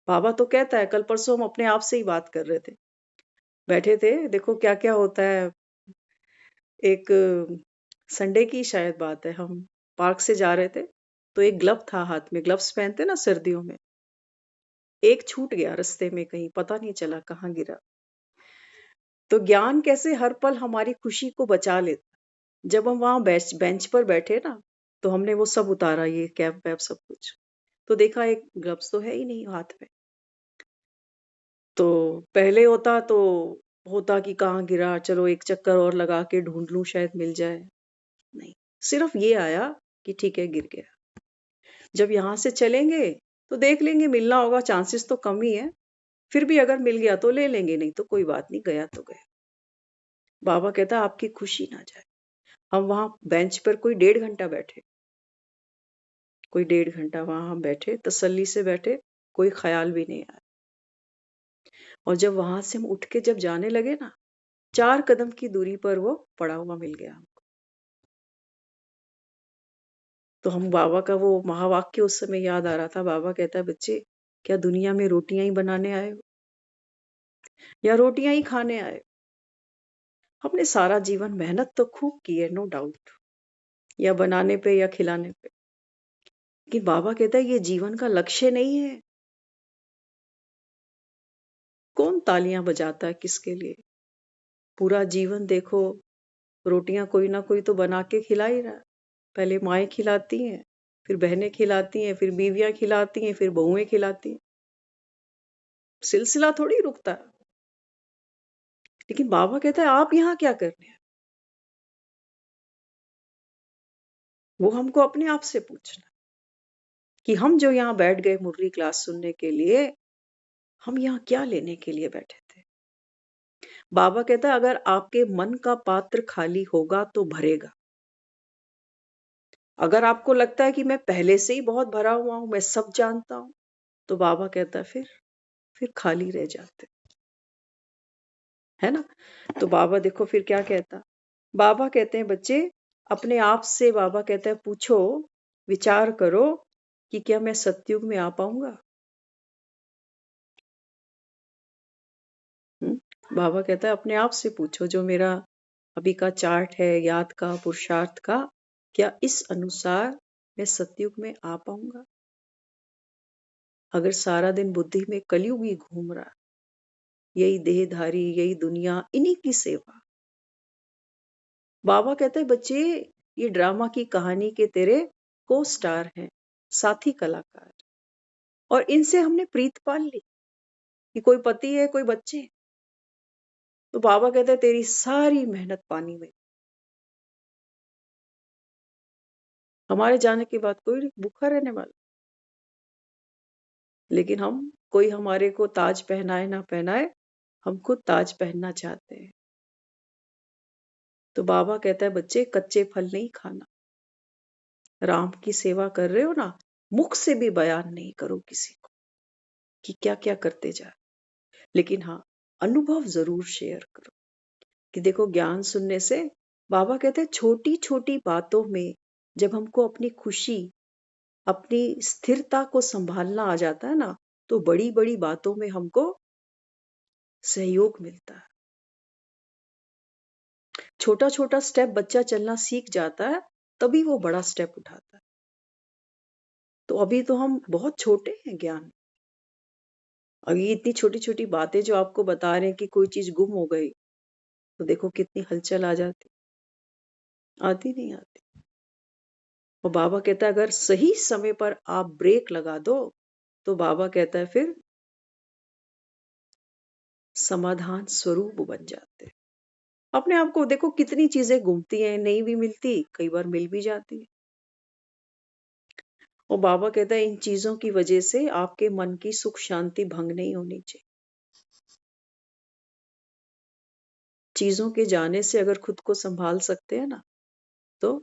बाबा तो कहता है, कल परसों हम अपने आप से ही बात कर रहे थे, बैठे थे, देखो क्या क्या होता है। एक संडे की शायद बात है, हम पार्क से जा रहे थे तो एक ग्लव था हाथ में, ग्लव्स पहनते ना सर्दियों में, एक छूट गया रास्ते में, कहीं पता नहीं चला कहाँ गिरा। तो ज्ञान कैसे हर पल हमारी खुशी को बचा लेता। जब हम वहां बेंच पर बैठे ना, तो हमने वो सब उतारा, ये कैप वैप सब कुछ, तो देखा एक ग्लव्स तो है ही नहीं हाथ में। तो पहले होता कि कहाँ गिरा, चलो एक चक्कर और लगा के ढूंढ लूं शायद मिल जाए। नहीं, सिर्फ ये आया कि ठीक है गिर गया। जब यहाँ से चलेंगे तो देख लेंगे, मिलना होगा, चांसेस तो कम ही है, फिर भी अगर मिल गया तो ले लेंगे, नहीं तो कोई बात नहीं, गया तो गया। बाबा कहता आपकी खुशी ना जाए। हम वहां बेंच पर कोई 1.5 घंटा बैठे, कोई 1.5 घंटा वहां हम बैठे, तसल्ली से बैठे, कोई ख्याल भी नहीं आया। और जब वहां से हम उठ के जब जाने लगे ना, 4 कदम की दूरी पर वो पड़ा हुआ मिल गया हमको। तो हम बाबा का वो महावाक्य उस समय याद आ रहा था। बाबा कहता है बच्चे क्या दुनिया में रोटियां ही बनाने आए हो या रोटियां ही खाने आए? हमने सारा जीवन मेहनत तो खूब की है, नो डाउट, या बनाने पे या खिलाने पे, लेकिन बाबा कहता है ये जीवन का लक्ष्य नहीं है। कौन तालियां बजाता है किसके लिए? पूरा जीवन देखो, रोटियां कोई ना कोई तो बना के खिला ही रहा है। पहले माएँ खिलाती हैं, फिर बहनें खिलाती हैं, फिर बीवियां खिलाती हैं, फिर बहुएं खिलाती हैं। सिलसिला थोड़ी रुकता है। लेकिन बाबा कहता है आप यहाँ क्या करने हैं? वो हमको अपने आप से पूछना कि हम जो यहाँ बैठ गए मुरली क्लास सुनने के लिए, हम यहाँ क्या लेने के लिए बैठे थे? बाबा कहता है अगर आपके मन का पात्र खाली होगा तो भरेगा। अगर आपको लगता है कि मैं पहले से ही बहुत भरा हुआ हूं, मैं सब जानता हूं, तो बाबा कहता है फिर खाली रह जाते, है ना? तो बाबा देखो फिर क्या कहता। बाबा कहते हैं बच्चे अपने आप से, बाबा कहता है पूछो, विचार करो कि क्या मैं सतयुग में आ पाऊंगा? बाबा कहता है अपने आप से पूछो, जो मेरा अभी का चार्ट है याद का, पुरुषार्थ का, क्या इस अनुसार मैं सतयुग में आ पाऊंगा? अगर सारा दिन बुद्धि में कलयुग ही घूम रहा, यही देहधारी, यही दुनिया, इन्हीं की सेवा। बाबा कहते हैं बच्चे ये ड्रामा की कहानी के तेरे को स्टार हैं, साथी कलाकार, और इनसे हमने प्रीत पाल ली कि कोई पति है, कोई बच्चे हैं। तो बाबा कहते हैं तेरी सारी मेहनत पानी में। हमारे जाने के बाद कोई भूखा रहने वाला, लेकिन हम, कोई हमारे को ताज पहनाए ना पहनाए, हम खुद ताज पहनना चाहते हैं। तो बाबा कहता है बच्चे कच्चे फल नहीं खाना। राम की सेवा कर रहे हो ना, मुख से भी बयान नहीं करो किसी को कि क्या क्या करते जा, लेकिन हाँ अनुभव जरूर शेयर करो कि देखो ज्ञान सुनने से, बाबा कहते हैं छोटी छोटी बातों में जब हमको अपनी खुशी, अपनी स्थिरता को संभालना आ जाता है ना, तो बड़ी बड़ी बातों में हमको सहयोग मिलता है। छोटा छोटा स्टेप बच्चा चलना सीख जाता है, तभी वो बड़ा स्टेप उठाता है। तो अभी तो हम बहुत छोटे हैं ज्ञान। अभी इतनी छोटी छोटी बातें जो आपको बता रहे हैं कि कोई चीज गुम हो गई, तो देखो कितनी हलचल आ जाती। आती नहीं आती। और बाबा कहता है अगर सही समय पर आप ब्रेक लगा दो, तो बाबा कहता है फिर समाधान स्वरूप बन जाते हैं। अपने आप को देखो कितनी चीजें घूमती हैं, नहीं भी मिलती, कई बार मिल भी जाती है। और बाबा कहता है इन चीजों की वजह से आपके मन की सुख शांति भंग नहीं होनी चाहिए। चीजों के जाने से अगर खुद को संभाल सकते हैं ना, तो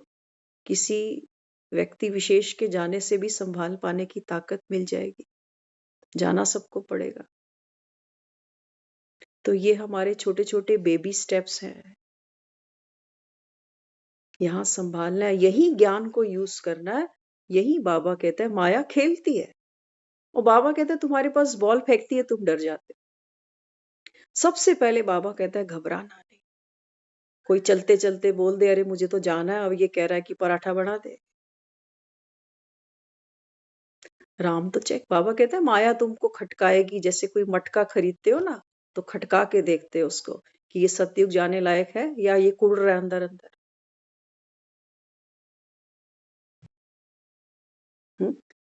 किसी व्यक्ति विशेष के जाने से भी संभाल पाने की ताकत मिल जाएगी। जाना सबको पड़ेगा। तो ये हमारे छोटे छोटे बेबी स्टेप्स हैं। यहाँ संभालना है, यही ज्ञान को यूज करना है। यही बाबा कहता है माया खेलती है। और बाबा कहता है तुम्हारे पास बॉल फेंकती है, तुम डर जाते हो। सबसे पहले बाबा कहता है घबराना नहीं। कोई चलते चलते बोल दे अरे मुझे तो जाना है, अब ये कह रहा है कि पराठा बना दे, राम तो चेक। बाबा कहता है माया तुमको खटकाएगी। जैसे कोई मटका खरीदते हो ना, तो खटका के देखते हो उसको कि ये सतयुग जाने लायक है या ये कुड़ रहा है अंदर अंदर।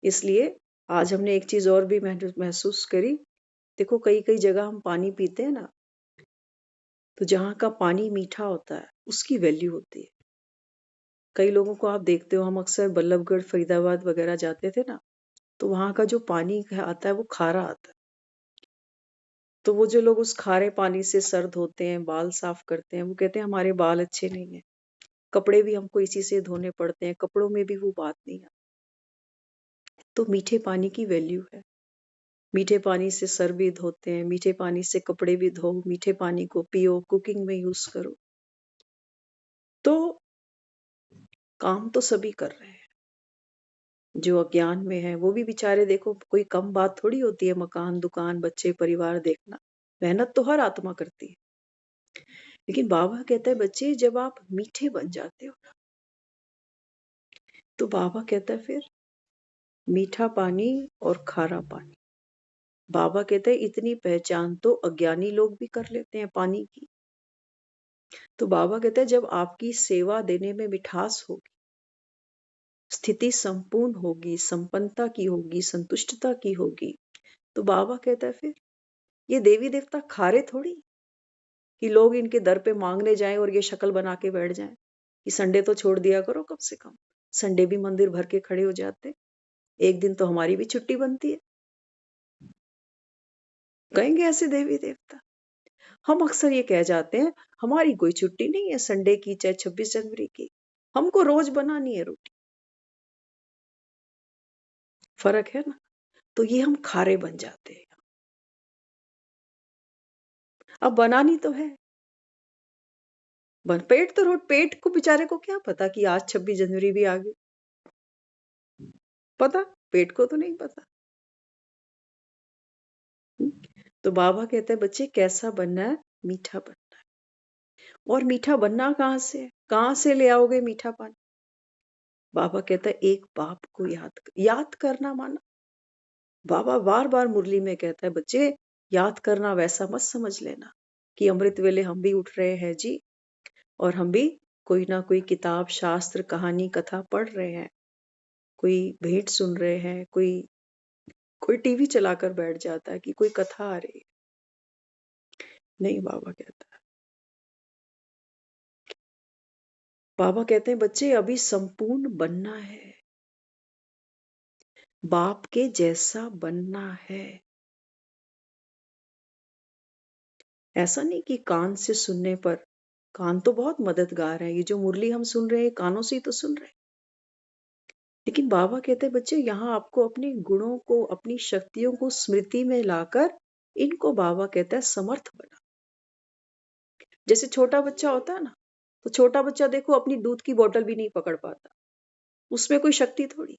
इसलिए आज हमने एक चीज और भी महसूस करी। देखो कई कई जगह हम पानी पीते हैं ना, तो जहाँ का पानी मीठा होता है उसकी वैल्यू होती है। कई लोगों को आप देखते हो, हम अक्सर बल्लभगढ़ फरीदाबाद वगैरह जाते थे ना, तो वहां का जो पानी आता है वो खारा आता है। तो वो जो लोग उस खारे पानी से सर धोते हैं, बाल साफ करते हैं, वो कहते हैं हमारे बाल अच्छे नहीं है, कपड़े भी हमको इसी से धोने पड़ते हैं, कपड़ों में भी वो बात नहीं है। तो मीठे पानी की वैल्यू है। मीठे पानी से सर भी धोते हैं, मीठे पानी से कपड़े भी धो, मीठे पानी को पियो, कुकिंग में यूज करो। तो काम तो सभी कर रहे हैं। जो अज्ञान में है वो भी बेचारे, देखो कोई कम बात थोड़ी होती है मकान दुकान बच्चे परिवार देखना। मेहनत तो हर आत्मा करती है। लेकिन बाबा कहता है बच्चे जब आप मीठे बन जाते हो ना, तो बाबा कहता है फिर मीठा पानी और खारा पानी। बाबा कहते हैं इतनी पहचान तो अज्ञानी लोग भी कर लेते हैं पानी की। तो बाबा कहते हैं जब आपकी सेवा देने में मिठास होगी, स्थिति संपूर्ण होगी, संपन्नता की होगी, संतुष्टता की होगी, तो बाबा कहता है फिर ये देवी देवता खारे थोड़ी कि लोग इनके दर पे मांगने जाएं और ये शक्ल बना के बैठ जाएं कि संडे तो छोड़ दिया करो, कम से कम संडे भी मंदिर भर के खड़े हो जाते, एक दिन तो हमारी भी छुट्टी बनती है। कहेंगे ऐसे देवी देवता? हम अक्सर ये कह जाते हैं हमारी कोई छुट्टी नहीं है संडे की, चाहे 26 जनवरी की, हमको रोज बनानी है रोटी। फर्क है ना? तो ये हम खारे बन जाते हैं। अब बनानी तो है, पेट तो पेट को बेचारे को क्या पता कि आज 26 जनवरी भी आ गई। पता पेट को तो नहीं पता। तो बाबा कहते हैं बच्चे कैसा बनना है? मीठा बनना है। और मीठा बनना कहाँ से है? कहाँ से ले आओगे मीठा पानी? बाबा कहता है एक बाप को याद करना माना। बाबा बार बार मुरली में कहता है बच्चे याद करना वैसा मत समझ लेना कि अमृत वेले हम भी उठ रहे हैं जी, और हम भी कोई ना कोई किताब शास्त्र कहानी कथा पढ़ रहे हैं, कोई भेंट सुन रहे हैं, कोई कोई टीवी चलाकर बैठ जाता है कि कोई कथा आ रही है। नहीं, बाबा कहता है, बाबा कहते हैं बच्चे अभी संपूर्ण बनना है, बाप के जैसा बनना है। ऐसा नहीं कि कान से सुनने पर, कान तो बहुत मददगार है, ये जो मुरली हम सुन रहे हैं कानों से ही तो सुन रहे हैं। लेकिन बाबा कहते हैं बच्चे यहाँ आपको अपने गुणों को, अपनी शक्तियों को स्मृति में लाकर इनको बाबा कहता है समर्थ बना। जैसे छोटा बच्चा होता है ना, तो छोटा बच्चा देखो अपनी दूध की बोतल भी नहीं पकड़ पाता, उसमें कोई शक्ति थोड़ी,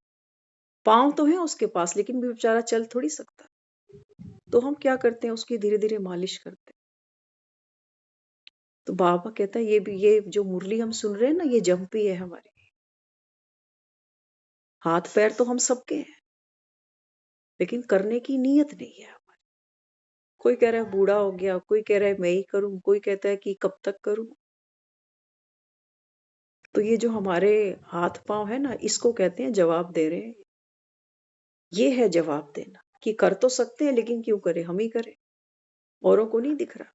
पांव तो है उसके पास लेकिन भी बेचारा चल थोड़ी सकता। तो हम क्या करते हैं उसकी धीरे धीरे मालिश करते हैं। तो बाबा कहता है ये जो मुरली हम सुन रहे हैं ना, ये जंपी है हमारी। हाथ पैर तो हम सबके हैं, लेकिन करने की नीयत नहीं है हमारी। कोई कह रहा है बूढ़ा हो गया, कोई कह रहा है मैं ही करूं, कोई कहता है कि कब तक करूं। तो ये जो हमारे हाथ पांव है ना, इसको कहते हैं जवाब दे रहे हैं। ये है जवाब देना कि कर तो सकते हैं, लेकिन क्यों करें, हम ही करें, औरों को नहीं दिख रहा।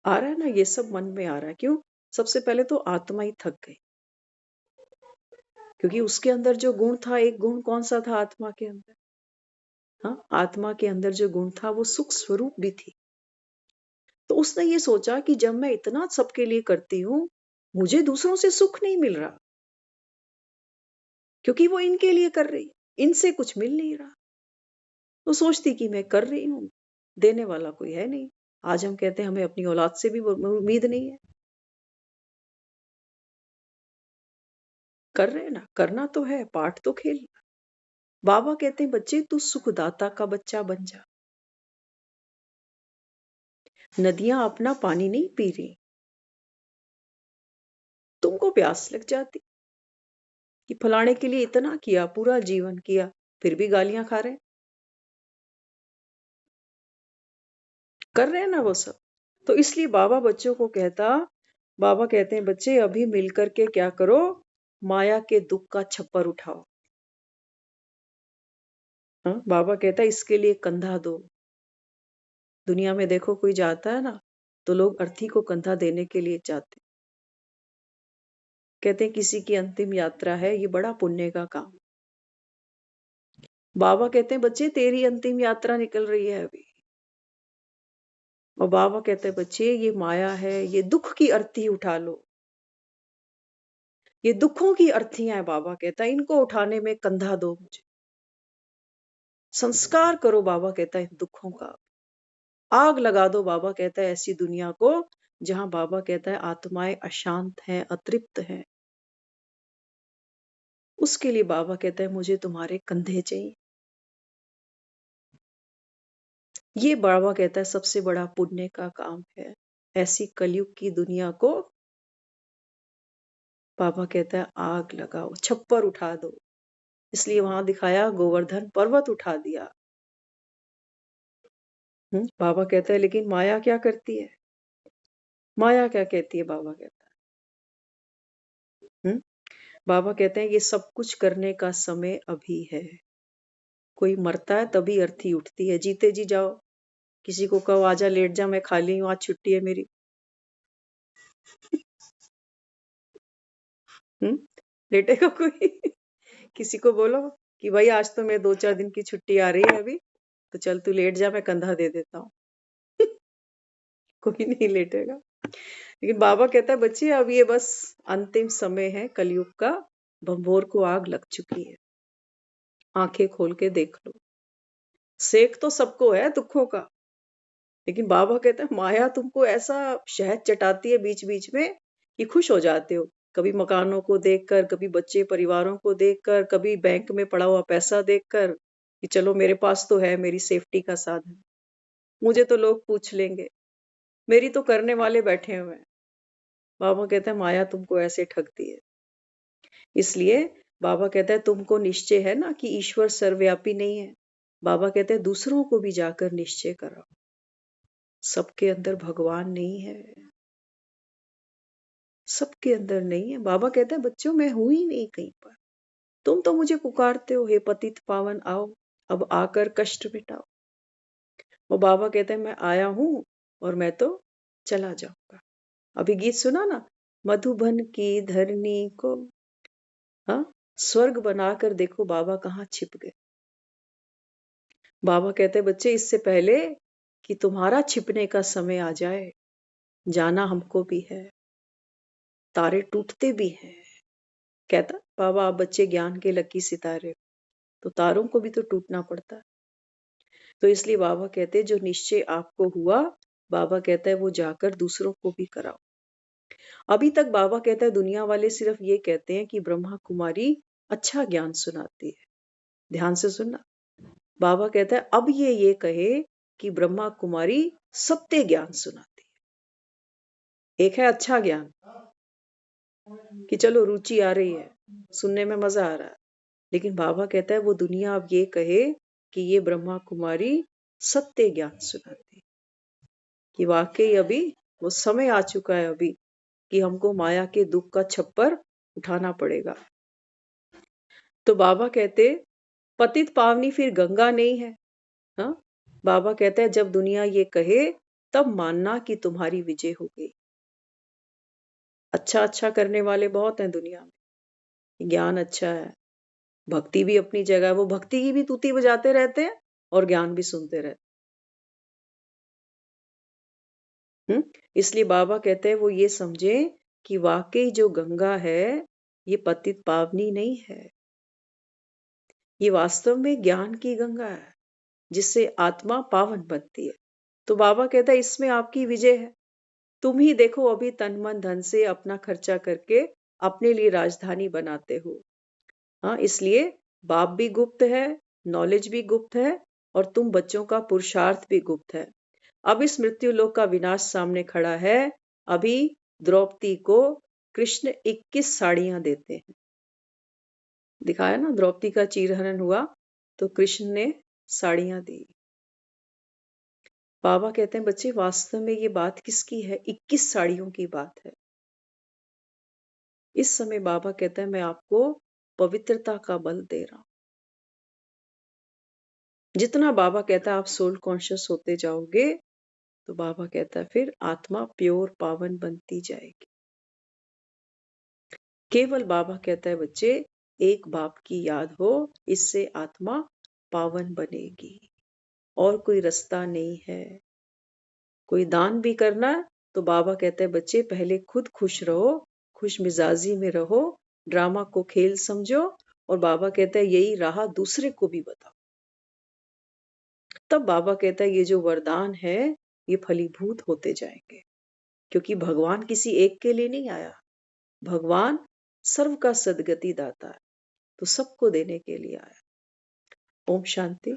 आ रहा है ना, ये सब मन में आ रहा है। क्यों? सबसे पहले तो आत्मा ही थक गई, क्योंकि उसके अंदर जो गुण था, एक गुण कौन सा था आत्मा के अंदर? हाँ, आत्मा के अंदर जो गुण था वो सुख स्वरूप भी थी। तो उसने ये सोचा कि जब मैं इतना सबके लिए करती हूँ, मुझे दूसरों से सुख नहीं मिल रहा, क्योंकि वो इनके लिए कर रही, इनसे कुछ मिल नहीं रहा। तो सोचती कि मैं कर रही हूँ, देने वाला कोई है नहीं। आज हम कहते हैं हमें अपनी औलाद से भी उम्मीद नहीं है। कर रहे हैं ना, करना तो है, पाठ तो खेलना। बाबा कहते हैं बच्चे तू सुखदाता का बच्चा बन जा। नदियां अपना पानी नहीं पी रही, तुमको प्यास लग जाती कि फलाने के लिए इतना किया, पूरा जीवन किया, फिर भी गालियां खा रहे हैं। कर रहे हैं ना वो सब। तो इसलिए बाबा बच्चों को बाबा कहते हैं बच्चे अभी मिलकर के क्या करो, माया के दुख का छप्पर उठाओ। हाँ, बाबा कहता है इसके लिए कंधा दो। दुनिया में देखो कोई जाता है ना, तो लोग अर्थी को कंधा देने के लिए जाते। कहते हैं किसी की अंतिम यात्रा है, ये बड़ा पुण्य का काम। बाबा कहते हैं बच्चे तेरी अंतिम यात्रा निकल रही है अभी। और बाबा कहते हैं बच्चे ये माया है, ये दुख की अर्थी उठा लो। ये दुखों की अर्थियां है, बाबा कहता है इनको उठाने में कंधा दो मुझे। संस्कार करो, बाबा कहता है इन दुखों का। आग लगा दो, बाबा कहता है ऐसी दुनिया को जहां बाबा कहता है आत्माएं अशांत हैं, अतृप्त हैं। उसके लिए बाबा कहता है मुझे तुम्हारे कंधे चाहिए। ये बाबा कहता है सबसे बड़ा पुण्य का काम है। ऐसी कलयुग की दुनिया को बाबा कहता है आग लगाओ, छप्पर उठा दो। इसलिए वहां दिखाया गोवर्धन पर्वत उठा दिया। बाबा कहता है लेकिन माया क्या करती है? माया क्या कहती है? बाबा कहता है बाबा कहते हैं ये सब कुछ करने का समय अभी है। कोई मरता है तभी अर्थी उठती है। जीते जी जाओ, किसी को कहो आजा लेट जा, मैं खाली हूं, आज छुट्टी है मेरी। लेटेगा कोई? किसी को बोलो कि भाई आज तो मैं 2-4 दिन की छुट्टी आ रही है अभी, तो चल तू लेट जा, मैं कंधा दे देता हूँ। कोई नहीं लेटेगा। लेकिन बाबा कहता है बच्चे अब ये बस अंतिम समय है कलयुग का, भंभोर को आग लग चुकी है। आंखें खोल के देख लो। सेक तो सबको है दुखों का, लेकिन बाबा कहता है माया तुमको ऐसा शहद चटाती है बीच बीच में कि खुश हो जाते हो। कभी मकानों को देखकर, कभी बच्चे परिवारों को देखकर, कभी बैंक में पड़ा हुआ पैसा देखकर कि चलो मेरे पास तो है, मेरी सेफ्टी का साधन। मुझे तो लोग पूछ लेंगे, मेरी तो करने वाले बैठे हुए हैं। बाबा कहता है माया तुमको ऐसे ठगती है। इसलिए बाबा कहता है तुमको निश्चय है ना कि ईश्वर सर्वव्यापी नहीं है। बाबा कहते हैं दूसरों को भी जाकर निश्चय कराओ, सबके अंदर भगवान नहीं है, सबके अंदर नहीं है। बाबा कहता है बच्चों मैं हूं ही नहीं कहीं पर, तुम तो मुझे पुकारते हो हे पतित पावन आओ, अब आकर कष्ट मिटाओ। वो बाबा कहते हैं मैं आया हूं और मैं तो चला जाऊंगा। अभी गीत सुना ना, मधुबन की धरनी को हाँ स्वर्ग बनाकर देखो बाबा कहाँ छिप गए। बाबा कहते हैं बच्चे इससे पहले कि तुम्हारा छिपने का समय आ जाए, जाना हमको भी है, तारे टूटते भी हैं। कहता बाबा आप बच्चे ज्ञान के लकी सितारे, तो तारों को भी तो टूटना पड़ता है। तो इसलिए बाबा कहते हैं जो निश्चय आपको हुआ, बाबा कहता है वो जाकर दूसरों को भी कराओ। अभी तक बाबा कहता है दुनिया वाले सिर्फ ये कहते हैं कि ब्रह्मा कुमारी अच्छा ज्ञान सुनाती है। ध्यान से सुनना, बाबा कहता है अब ये कहे कि ब्रह्मा कुमारी सत्य ज्ञान सुनाती है। एक है अच्छा ज्ञान कि चलो रुचि आ रही है, सुनने में मजा आ रहा है, लेकिन बाबा कहता है वो दुनिया अब ये कहे कि ये ब्रह्मा कुमारी सत्य ज्ञान सुनाती है, कि वाकई अभी वो समय आ चुका है अभी कि हमको माया के दुख का छप्पर उठाना पड़ेगा। तो बाबा कहते पतित पावनी फिर गंगा नहीं है। हाँ, बाबा कहता है जब दुनिया ये कहे तब मानना कि तुम्हारी विजय हो गई। अच्छा करने वाले बहुत हैं दुनिया में, ज्ञान अच्छा है, भक्ति भी अपनी जगह है, वो भक्ति की भी तूती बजाते रहते हैं और ज्ञान भी सुनते रहते हैं। इसलिए बाबा कहते हैं वो ये समझे कि वाकई जो गंगा है ये पतित पावनी नहीं है, ये वास्तव में ज्ञान की गंगा है जिससे आत्मा पावन बनती है। तो बाबा कहता है इसमें आपकी विजय है। तुम ही देखो अभी तन मन धन से अपना खर्चा करके अपने लिए राजधानी बनाते हो। हाँ, इसलिए बाप भी गुप्त है, नॉलेज भी गुप्त है और तुम बच्चों का पुरुषार्थ भी गुप्त है। अब इस मृत्यु लोक का विनाश सामने खड़ा है। अभी द्रौपदी को कृष्ण 21 साड़ियां देते हैं। दिखाया ना, द्रौपदी का चीरहरण हुआ तो कृष्ण ने साड़ियां दी। बाबा कहते हैं बच्चे वास्तव में ये बात किसकी है? 21 साड़ियों की बात है। इस समय बाबा कहता है मैं आपको पवित्रता का बल दे रहा हूं। जितना बाबा कहता है आप सोल कॉन्शियस होते जाओगे तो बाबा कहता है फिर आत्मा प्योर पावन बनती जाएगी। केवल बाबा कहता है बच्चे एक बाप की याद हो, इससे आत्मा पावन बनेगी और कोई रास्ता नहीं है। कोई दान भी करना है तो बाबा कहते हैं बच्चे पहले खुद खुश रहो, खुश मिजाजी में रहो, ड्रामा को खेल समझो और बाबा कहता है यही राह दूसरे को भी बताओ। तब बाबा कहता है ये जो वरदान है ये फलीभूत होते जाएंगे, क्योंकि भगवान किसी एक के लिए नहीं आया, भगवान सर्व का सदगति दाता है, तो सबको देने के लिए आया। ओम शांति।